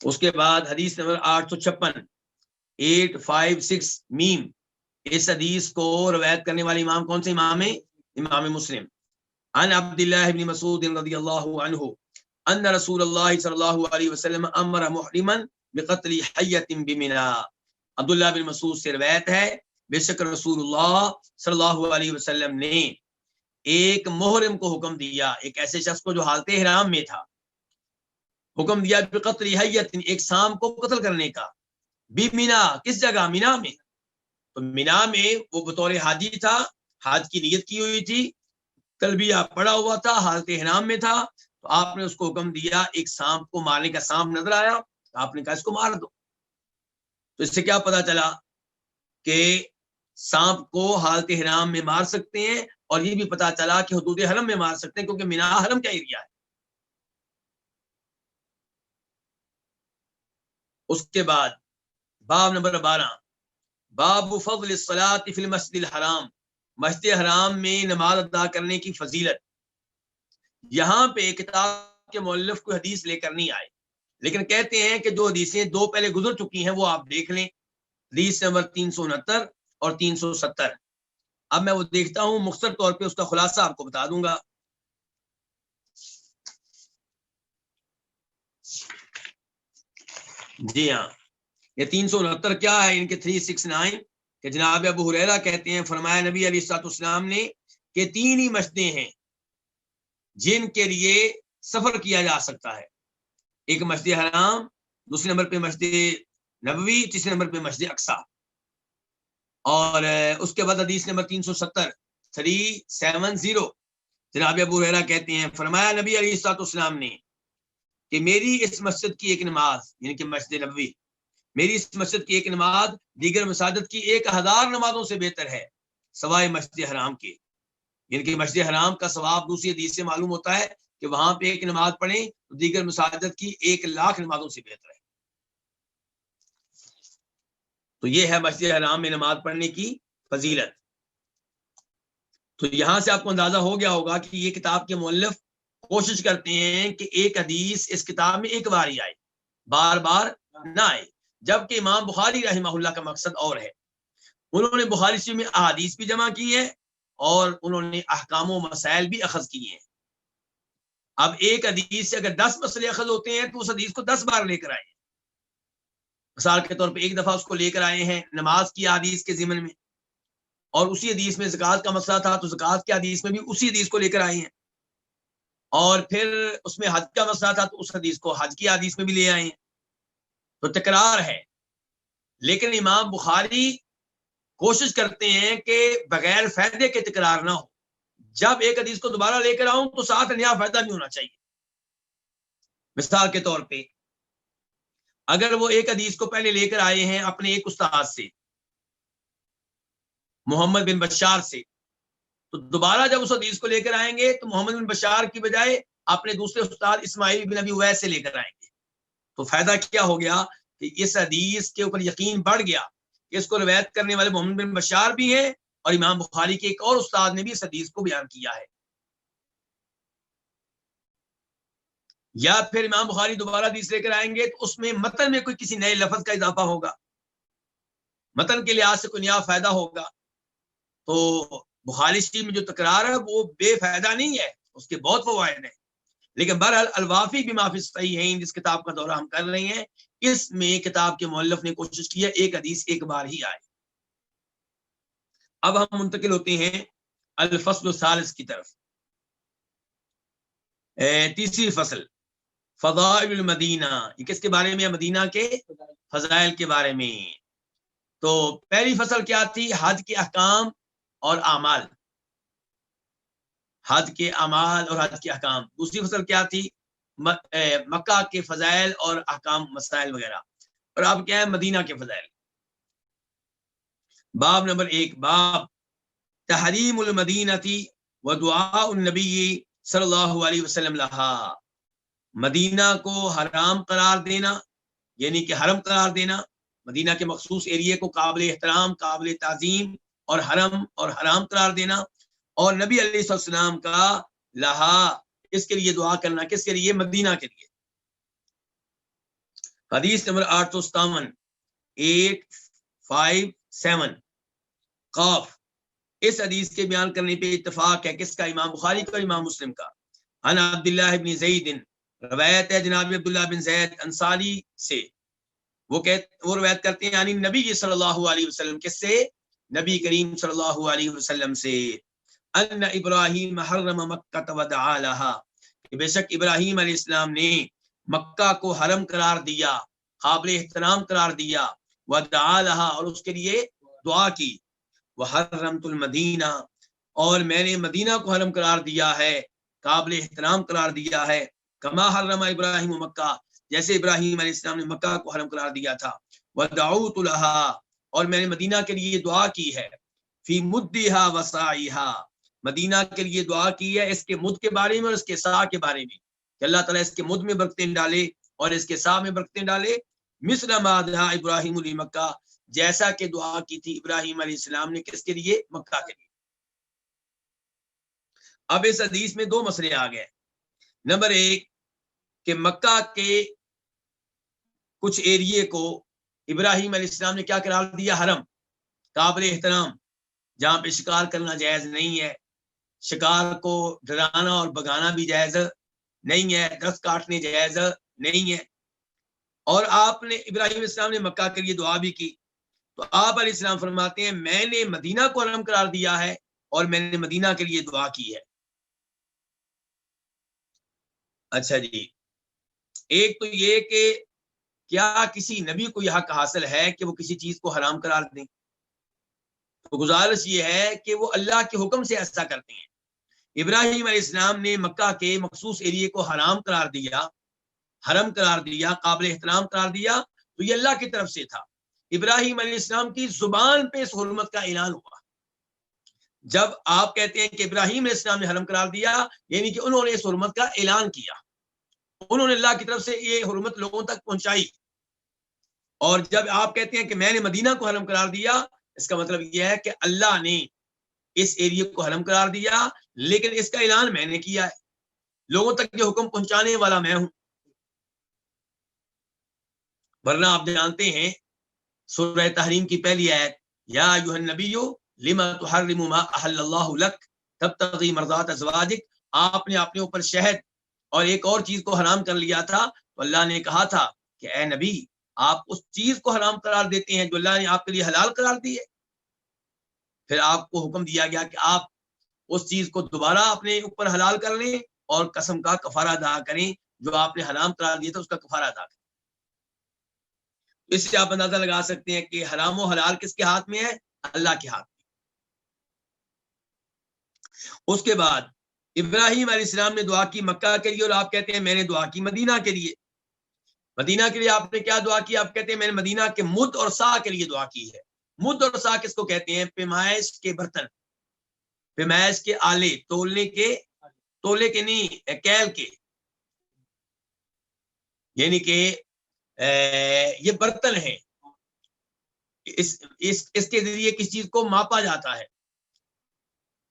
اس کے بعد حدیث نمبر 856 856 میم. اس حدیث کو روایت کرنے والے امام کون سے امام ہیں؟ امام مسلم. عن عبد الله بن مسعود رضی اللہ عنہ ان رسول اللہ صلی اللہ علیہ وسلم امر محرما بقتل حیۃ بمنا. عبداللہ بن مسعود سے روایت ہے بے شک رسول اللہ صلی اللہ علیہ وسلم نے ایک محرم کو حکم دیا، ایک ایسے شخص کو جو حالت احرام میں تھا، حکم دیا بقتل حیۃ، ایک سام کو قتل کرنے کا، بمنا، کس جگہ؟ مینا میں. تو مینا میں وہ بطور حاجی تھا، حج کی نیت کی ہوئی تھی، تلبیہ پڑا ہوا تھا، حالت احرام میں تھا. تو آپ نے اس کو حکم دیا، ایک سانپ کو مارنے کا سانپ نظر آیا، آپ نے کہا اس کو مار دو. تو اس سے کیا پتا چلا کہ سانپ کو حالت احرام میں مار سکتے ہیں، اور یہ بھی پتا چلا کہ حدود حرم میں مار سکتے ہیں، کیونکہ مینا حرم کا ایریا ہے. اس کے بعد باب نمبر 12 باب فضل الصلاۃ فی المسجد الحرام، مسجد حرام میں نماز ادا کرنے کی فضیلت. یہاں پہ کتاب کے مؤلف کو حدیث لے کر نہیں آئے، لیکن کہتے ہیں کہ جو حدیثیں 2 پہلے گزر چکی ہیں وہ آپ دیکھ لیں، حدیث نمبر 369 اور 370. اب میں وہ دیکھتا ہوں، مختصر طور پہ اس کا خلاصہ آپ کو بتا دوں گا. جی ہاں، یہ 369 کیا ہے؟ ان کے 369 کہ جناب ابو ہریرہ کہتے ہیں فرمایا نبی علیہ الصلوۃ والسلام نے کہ 3 ہی مسجدیں ہیں جن کے لیے سفر کیا جا سکتا ہے. ایک مسجد حرام، دوسرے نمبر پہ مسجد نبوی، تیسرے نمبر پہ مسجد اقصی. اور اس کے بعد حدیث نمبر 370 جناب ابو ہریرہ کہتے ہیں فرمایا نبی علیہ الصلوۃ والسلام نے کہ میری اس مسجد کی ایک نماز، یعنی کہ مسجد نبوی، میری اس مسجد کی ایک نماز دیگر مساجد کی 1000 نمازوں سے بہتر ہے سوائے مسجد حرام کے. یعنی کہ مسجد حرام کا ثواب دوسری حدیث سے معلوم ہوتا ہے کہ وہاں پہ ایک نماز پڑھیں تو دیگر مساجد کی 1,00,000 نمازوں سے بہتر ہے. تو یہ ہے مسجد حرام میں نماز پڑھنے کی فضیلت. تو یہاں سے آپ کو اندازہ ہو گیا ہوگا کہ یہ کتاب کے مؤلف کوشش کرتے ہیں کہ ایک حدیث اس کتاب میں ایک بار ہی آئے، بار بار نہ آئے. جبکہ امام بخاری رحمہ اللہ کا مقصد اور ہے. انہوں نے بخاری شریف میں احادیث بھی جمع کی ہیں اور انہوں نے احکام و مسائل بھی اخذ کیے ہیں. اب ایک حدیث سے اگر 10 مسئلے اخذ ہوتے ہیں تو اس حدیث کو 10 بار لے کر آئے ہیں. مثال کے طور پہ ایک دفعہ اس کو لے کر آئے ہیں نماز کی حدیث کے ضمن میں، اور اسی حدیث میں زکوٰۃ کا مسئلہ تھا تو زکوٰۃ کی حدیث میں بھی اسی حدیث کو لے کر آئے ہیں. اور پھر اس میں حج کا مسئلہ تھا تو اس حدیث کو حج کی حدیث میں بھی لے آئے ہیں. تو تکرار ہے. لیکن امام بخاری کوشش کرتے ہیں کہ بغیر فائدے کے تکرار نہ ہو. جب ایک حدیث کو دوبارہ لے کر آؤں تو ساتھ نیا فائدہ بھی ہونا چاہیے. مثال کے طور پہ اگر وہ ایک حدیث کو پہلے لے کر آئے ہیں اپنے ایک استاد سے، محمد بن بشار سے، تو دوبارہ جب اس حدیث کو لے کر آئیں گے تو محمد بن بشار کی بجائے اپنے دوسرے استاد اسماعیل بن ابی اویس سے لے کر آئیں گے. تو فائدہ کیا ہو گیا کہ اس حدیث کے اوپر یقین بڑھ گیا. اس کو روایت کرنے والے محمد بن بشار بھی ہیں اور امام بخاری کے ایک اور استاد نے بھی اس حدیث کو بیان کیا ہے. یا پھر امام بخاری دوبارہ حدیث لے کر آئیں گے تو اس میں متن میں کوئی کسی نئے لفظ کا اضافہ ہوگا, متن کے لحاظ سے کوئی نیا فائدہ ہوگا. تو بخاری شریف میں جو تکرار ہے وہ بے فائدہ نہیں ہے, اس کے بہت فوائد ہیں. لیکن بہرحال الوافی بما فی الصحیحین جس کتاب کا دورہ ہم کر رہے ہیں, اس میں کتاب کے مؤلف نے کوشش کی ہے ایک حدیث ایک بار ہی آئے. اب ہم منتقل ہوتے ہیں الفصل الثالث کی طرف. تیسری فصل فضائل المدینہ, یہ کس کے بارے میں؟ مدینہ کے فضائل کے بارے میں. تو پہلی فصل کیا تھی؟ حج کے احکام اور اعمال, حج کے اعمال اور حج کے احکام. دوسری فصل کیا تھی؟ مکہ کے فضائل اور احکام مسائل وغیرہ. اور اب کیا ہے؟ مدینہ کے فضائل. باب نمبر 1, باب تحریم المدینہ و دعاء النبی صلی اللہ علیہ وسلم لہا. مدینہ کو حرام قرار دینا, یعنی کہ حرم قرار دینا, مدینہ کے مخصوص ایریے کو قابل احترام, قابل تعظیم اور حرام قرار دینا, اور نبی علیہ السلام کا لہا, اس کے لیے دعا کرنا. کس کے لیے؟ مدینہ کے لیے. حدیث نمبر 857 857 قاف. اس حدیث کے بیان کرنے پہ اتفاق ہے. کس کا؟ امام بخاری کا اور امام مسلم کا. عن عبداللہ بن زید, روایت ہے جناب عبداللہ بن زید انصاری سے, وہ روایت کرتے ہیں یعنی نبی صلی اللہ علیہ وسلم. کس سے؟ نبی کریم صلی اللہ علیہ وسلم سے. ان ابراہیم حرم مکہ ودعا لہا, بے شک ابراہیم علیہ السلام نے مکہ کو حرم قرار دیا, قابل احترام قرار دیا, ودعا لہا, اور اس کے لیے دعا کی. وحرمت المدینہ, اور میں نے مدینہ کو حرم قرار دیا ہے, قابل احترام قرار دیا ہے. کما حرم ابراہیم مکہ, جیسے ابراہیم علیہ السلام نے مکہ کو حرم قرار دیا تھا. ودعوت لہا, اور میں نے مدینہ کے لیے دعا کی ہے. فی مدھا وسعیہا, مدینہ کے لیے دعا کی ہے اس کے مد کے بارے میں اور اس کے سا کے بارے میں, کہ اللہ تعالیٰ اس کے مد میں برکتیں ڈالے اور اس کے سا میں برکتیں ڈالے. مثل ما دعا ابراہیم علی مکہ, جیسا کہ دعا کی تھی ابراہیم علیہ السلام نے کس کے لیے؟ مکہ کے لیے. اب اس حدیث میں 2 مسئلے آ گئے. نمبر 1 کہ مکہ کے کچھ ایریے کو ابراہیم علیہ السلام نے کیا قرار دیا؟ حرم, قابل احترام, جہاں پہ شکار کرنا جائز نہیں ہے, شکار کو ڈرانا اور بگانا بھی جائز نہیں ہے, درخت کاٹنے جائز نہیں ہے. اور آپ نے ابراہیم علیہ السلام نے مکہ کے لیے دعا بھی کی. تو آپ علیہ السلام فرماتے ہیں میں نے مدینہ کو حرم قرار دیا ہے اور میں نے مدینہ کے لیے دعا کی ہے. اچھا جی, ایک تو یہ کہ کیا کسی نبی کو یہ حق حاصل ہے کہ وہ کسی چیز کو حرام قرار دیں؟ تو گزارش یہ ہے کہ وہ اللہ کے حکم سے ایسا کرتے ہیں. ابراہیم علیہ السلام نے مکہ کے مخصوص ایریے کو حرام قرار دیا, حرم قرار دیا, قابل احترام قرار دیا, تو یہ اللہ کی طرف سے تھا. ابراہیم علیہ السلام کی زبان پہ اس حرمت کا اعلان ہوا. جب آپ کہتے ہیں کہ ابراہیم علیہ السلام نے حرم قرار دیا, یعنی کہ انہوں نے اس حرمت کا اعلان کیا, انہوں نے اللہ کی طرف سے یہ حرمت لوگوں تک پہنچائی. اور جب آپ کہتے ہیں کہ میں نے مدینہ کو حرم قرار دیا, اس کا مطلب یہ ہے کہ اللہ نے اس ایریے کو حرم قرار دیا, لیکن اس کا اعلان میں نے کیا ہے, لوگوں تک یہ حکم پہنچانے والا میں ہوں. ورنہ آپ جانتے ہیں سورہ تحریم کی پہلی آیت, یا ایھا النبی لما تحرم ما احل اللہ لک تبتغی مرضات ازواجک, آپ نے اپنے اوپر شہد اور ایک اور چیز کو حرام کر لیا تھا, تو اللہ نے کہا تھا کہ اے نبی آپ اس چیز کو حرام قرار دیتے ہیں جو اللہ نے آپ کے لیے حلال قرار دی ہے. پھر آپ کو حکم دیا گیا کہ آپ اس چیز کو دوبارہ اپنے اوپر حلال کر لیں اور قسم کا کفارہ ادا کریں, جو آپ نے حرام قرار دیا تھا اس کا کفارہ ادا کریں. اس سے آپ اندازہ لگا سکتے ہیں کہ حرام و حلال کس کے ہاتھ میں ہے؟ اللہ کے ہاتھ میں. اس کے بعد ابراہیم علیہ السلام نے دعا کی مکہ کے لیے, اور آپ کہتے ہیں میں نے دعا کی مدینہ کے لیے. مدینہ کے لیے آپ نے کیا دعا کی؟ آپ کہتے ہیں میں نے مدینہ کے مد اور سا کے لیے دعا کی ہے. مد اور سا کس کو کہتے ہیں؟ پیمائش کے برتن. پیمائش کے آلے، تولنے کے، تولے کے نہیں، کیل کے، یعنی کہ یہ برتن ہے، اس کے ذریعے کسی چیز کو ماپا جاتا ہے،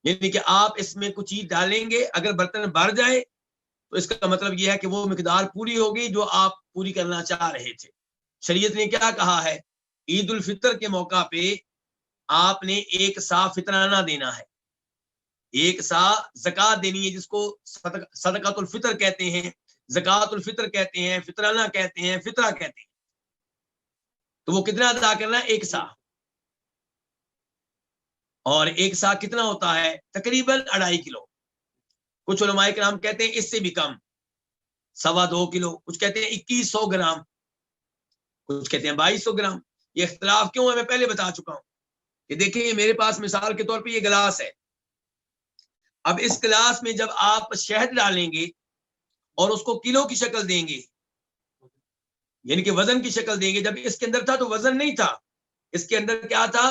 یعنی کہ آپ اس میں کچھ چیز ڈالیں گے، اگر برتن بھر جائے تو اس کا مطلب یہ ہے کہ وہ مقدار پوری ہوگی جو آپ پوری کرنا چاہ رہے تھے۔ شریعت نے کیا کہا ہے؟ عید الفطر کے موقع پہ آپ نے 1 سا فطرانہ دینا ہے، 1 سا زکوٰۃ دینی ہے، جس کو صدقۃ الفطر کہتے ہیں، زکوٰۃ الفطر کہتے ہیں، فطرانہ کہتے ہیں، فطرہ کہتے ہیں۔ تو وہ کتنا ادا کرنا ہے؟ 1 سا۔ اور 1 سا کتنا ہوتا ہے؟ تقریباً 2.5 کلو۔ کچھ علماء کرام کہتے ہیں اس سے بھی کم، 2.25 کلو، کچھ کہتے ہیں 2100 گرام، کچھ کہتے ہیں 2200 گرام۔ یہ اختلاف کیوں ہے میں پہلے بتا چکا ہوں کہ دیکھیں یہ میرے پاس مثال کے طور پہ یہ گلاس ہے، اب اس گلاس میں جب آپ شہد ڈالیں گے اور اس کو کلو کی شکل دیں گے، یعنی کہ وزن کی شکل دیں گے، جب اس کے اندر تھا تو وزن نہیں تھا، اس کے اندر کیا تھا؟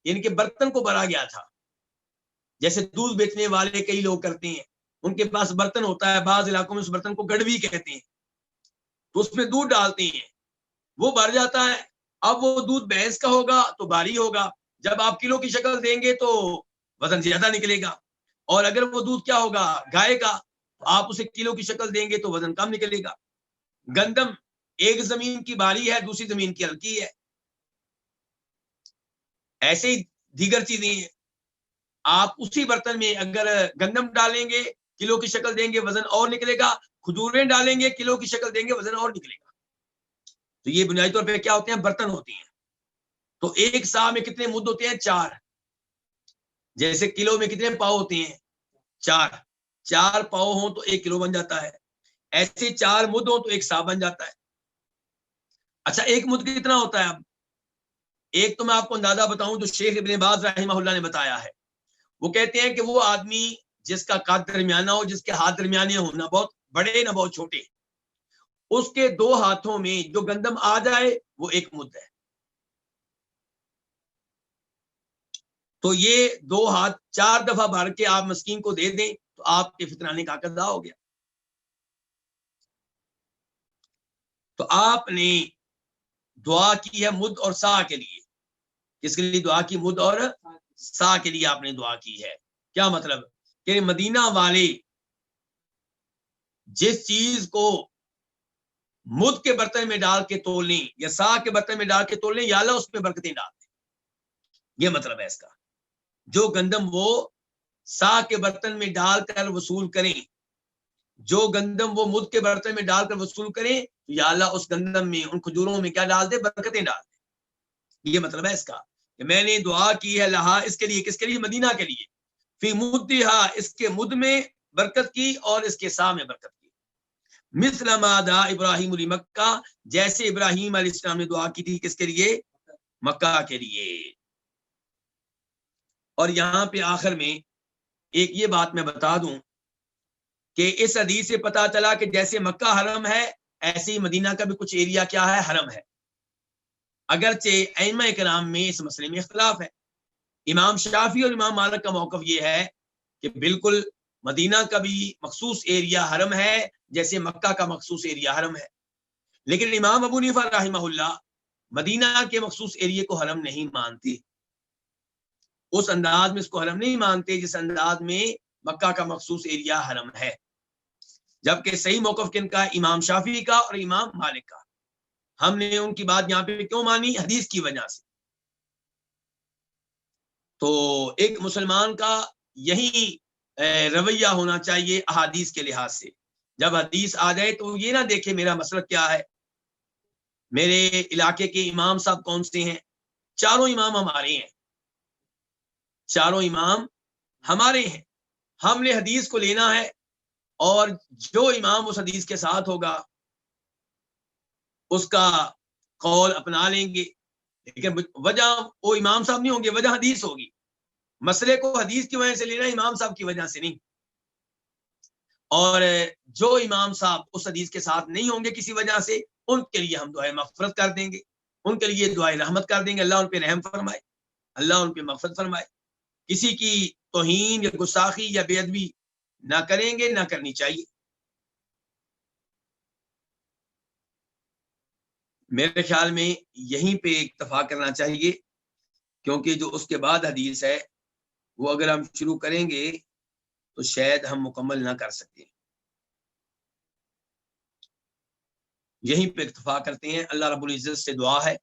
یعنی کہ برتن کو بھرا گیا تھا۔ جیسے دودھ بیچنے والے کئی لوگ کرتے ہیں، ان کے پاس برتن ہوتا ہے، بعض علاقوں میں اس برتن کو گڑوی کہتے ہیں، تو اس میں دودھ ڈالتے ہیں، وہ بھر جاتا ہے۔ اب وہ دودھ بھینس کا ہوگا تو بھاری ہوگا، جب آپ کلو کی شکل دیں گے تو وزن زیادہ نکلے گا، اور اگر وہ دودھ کیا ہوگا؟ گائے کا، تو آپ اسے کلو کی شکل دیں گے تو وزن کم نکلے گا۔ گندم ایک زمین کی بھاری ہے، دوسری زمین کی ہلکی ہے، ایسے ہی دیگر چیزیں ہیں۔ آپ اسی برتن میں اگر گندم ڈالیں گے کلو کی شکل دیں گے وزن اور نکلے گا، کھجوریں ڈالیں گے کلو کی شکل دیں گے وزن اور نکلے گا۔ تو یہ بنیادی طور پہ کیا ہوتے ہیں؟ برتن ہوتے ہیں۔ تو 1 سا میں کتنے مد ہوتے ہیں؟ 4۔ جیسے کلو میں کتنے پاؤ ہوتے ہیں؟ 4۔ 4 پاؤ ہوں تو 1 کلو بن جاتا ہے، ایسے 4 مد ہوں تو 1 سا بن جاتا ہے۔ اچھا 1 مد کتنا ہوتا ہے؟ اب ایک تو میں آپ کو اندازہ بتاؤں جو شیخ ابن باز رحمہ اللہ نے بتایا ہے، وہ کہتے ہیں کہ وہ آدمی جس کا قد درمیانہ ہو، جس کے ہاتھ درمیانے ہو، نہ بہت بڑے نہ بہت چھوٹے، اس کے 2 ہاتھوں میں جو گندم آ جائے وہ 1 مد ہے۔ تو یہ 2 ہاتھ 4 دفعہ بھر کے آپ مسکین کو دے دیں تو آپ کے فطرانے کا ادا ہو گیا۔ تو آپ نے دعا کی ہے مد اور سا کے لیے، کس کے لیے دعا کی؟ مد اور سا کے لیے آپ نے دعا کی ہے۔ کیا مطلب؟ کہ مدینہ والے جس چیز کو مد کے برتن میں ڈال کے تول لیں یا سا کے برتن میں ڈال کے تول لیں، یا اللہ اس میں برکتیں ڈال دیں، یہ مطلب ہے اس کا۔ جو گندم وہ سا کے برتن میں ڈال کر وصول کریں، جو گندم وہ مد کے برتن میں ڈال کر وصول کریں، یا اللہ اس گندم میں، ان کھجوروں میں کیا ڈال دے؟ برکتیں ڈال دے، یہ مطلب ہے اس کا کہ میں نے دعا کی ہے لہا، اس کے لیے، کس کے لیے؟ مدینہ کے لیے، فی مدھا، اس کے مد میں برکت کی اور اس کے سا میں برکت کی، مثل ما دعا ابراہیم لمکہ، جیسے ابراہیم علیہ السلام نے دعا کی تھی کس کے لیے؟ مکہ کے لیے۔ اور یہاں پہ آخر میں ایک یہ بات میں بتا دوں کہ اس حدیث سے پتا چلا کہ جیسے مکہ حرم ہے ایسے ہی مدینہ کا بھی کچھ ایریا کیا ہے؟ حرم ہے۔ اگرچہ ائمہ کرام میں اس مسئلے میں اختلاف ہے، امام شافعی اور امام مالک کا موقف یہ ہے کہ بالکل مدینہ کا بھی مخصوص ایریا حرم ہے جیسے مکہ کا مخصوص ایریا حرم ہے، لیکن امام ابو حنیفہ رحمہ اللہ مدینہ کے مخصوص ایریا کو حرم نہیں مانتے، اس انداز میں اس کو حرم نہیں مانتے جس انداز میں مکہ کا مخصوص ایریا حرم ہے، جبکہ صحیح موقف کن کا؟ امام شافعی کا اور امام مالک کا۔ ہم نے ان کی بات یہاں پہ کیوں مانی؟ حدیث کی وجہ سے۔ تو ایک مسلمان کا یہی رویہ ہونا چاہیے احادیث کے لحاظ سے، جب حدیث آ جائے تو یہ نہ دیکھے میرا مسلک کیا ہے، میرے علاقے کے امام صاحب کون سے ہیں، چاروں امام ہمارے ہیں، چاروں امام ہمارے ہیں، ہم نے حدیث کو لینا ہے اور جو امام اس حدیث کے ساتھ ہوگا اس کا قول اپنا لیں گے، لیکن وجہ وہ امام صاحب نہیں ہوں گے، وجہ حدیث ہوگی، مسئلے کو حدیث کی وجہ سے لینا، امام صاحب کی وجہ سے نہیں۔ اور جو امام صاحب اس حدیث کے ساتھ نہیں ہوں گے کسی وجہ سے، ان کے لیے ہم دعائے مغفرت کر دیں گے، ان کے لیے دعائے رحمت کر دیں گے، اللہ ان پہ رحم فرمائے، اللہ ان پہ مغفرت فرمائے۔ کسی کی توہین یا گستاخی یا بے ادبی نہ کریں گے، نہ کرنی چاہیے۔ میرے خیال میں یہیں پہ اکتفا کرنا چاہیے، کیونکہ جو اس کے بعد حدیث ہے وہ اگر ہم شروع کریں گے تو شاید ہم مکمل نہ کر سکیں۔ یہیں پہ اکتفا کرتے ہیں۔ اللہ رب العزت سے دعا ہے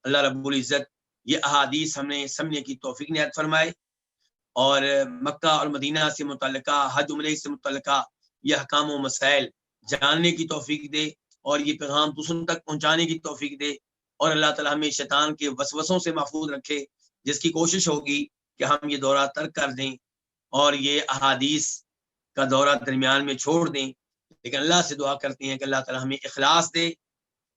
اللہ رب العزت یہ احادیث ہم نے سمجھنے کی توفیق عنایت فرمائے، اور مکہ اور مدینہ سے متعلقہ، حج عمرے سے متعلقہ یہ احکام و مسائل جاننے کی توفیق دے، اور یہ پیغام دوسروں تک پہنچانے کی توفیق دے، اور اللہ تعالیٰ ہمیں شیطان کے وسوسوں سے محفوظ رکھے، جس کی کوشش ہوگی کہ ہم یہ دورہ ترک کر دیں اور یہ احادیث کا دورہ درمیان میں چھوڑ دیں۔ لیکن اللہ سے دعا کرتے ہیں کہ اللہ تعالیٰ ہمیں اخلاص دے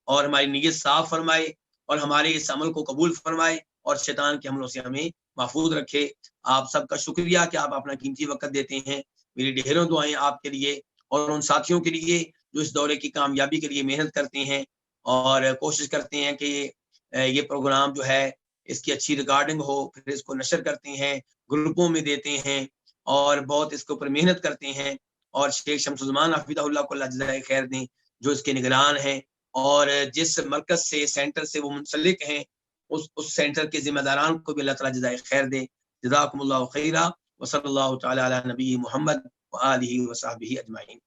اور ہماری نیت صاف فرمائے اور ہمارے اس عمل کو قبول فرمائے، اور شیطان کے حملوں سے ہمیں محفوظ رکھے۔ آپ سب کا شکریہ کہ آپ اپنا قیمتی وقت دیتے ہیں۔ میری ڈھیروں دعائیں آپ کے لیے اور ان ساتھیوں کے لیے جو اس دورے کی کامیابی کے لیے محنت کرتے ہیں اور کوشش کرتے ہیں کہ یہ پروگرام جو ہے اس کی اچھی ریکارڈنگ ہو، پھر اس کو نشر کرتے ہیں، گروپوں میں دیتے ہیں اور بہت اس کے اوپر محنت کرتے ہیں۔ اور شیخ شمس الزمان حفیظہ اللہ کو اللہ جزائے خیر دیں جو اس کے نگران ہیں، اور جس مرکز سے، سینٹر سے وہ منسلک ہیں، اس سینٹر کے ذمہ داران کو بھی اللہ تعالیٰ جزائے خیر دے۔ جزاکم اللہ خیرہ، وصلی اللہ تعالی علی نبی محمد وآلہ وصحبہ اجمعین۔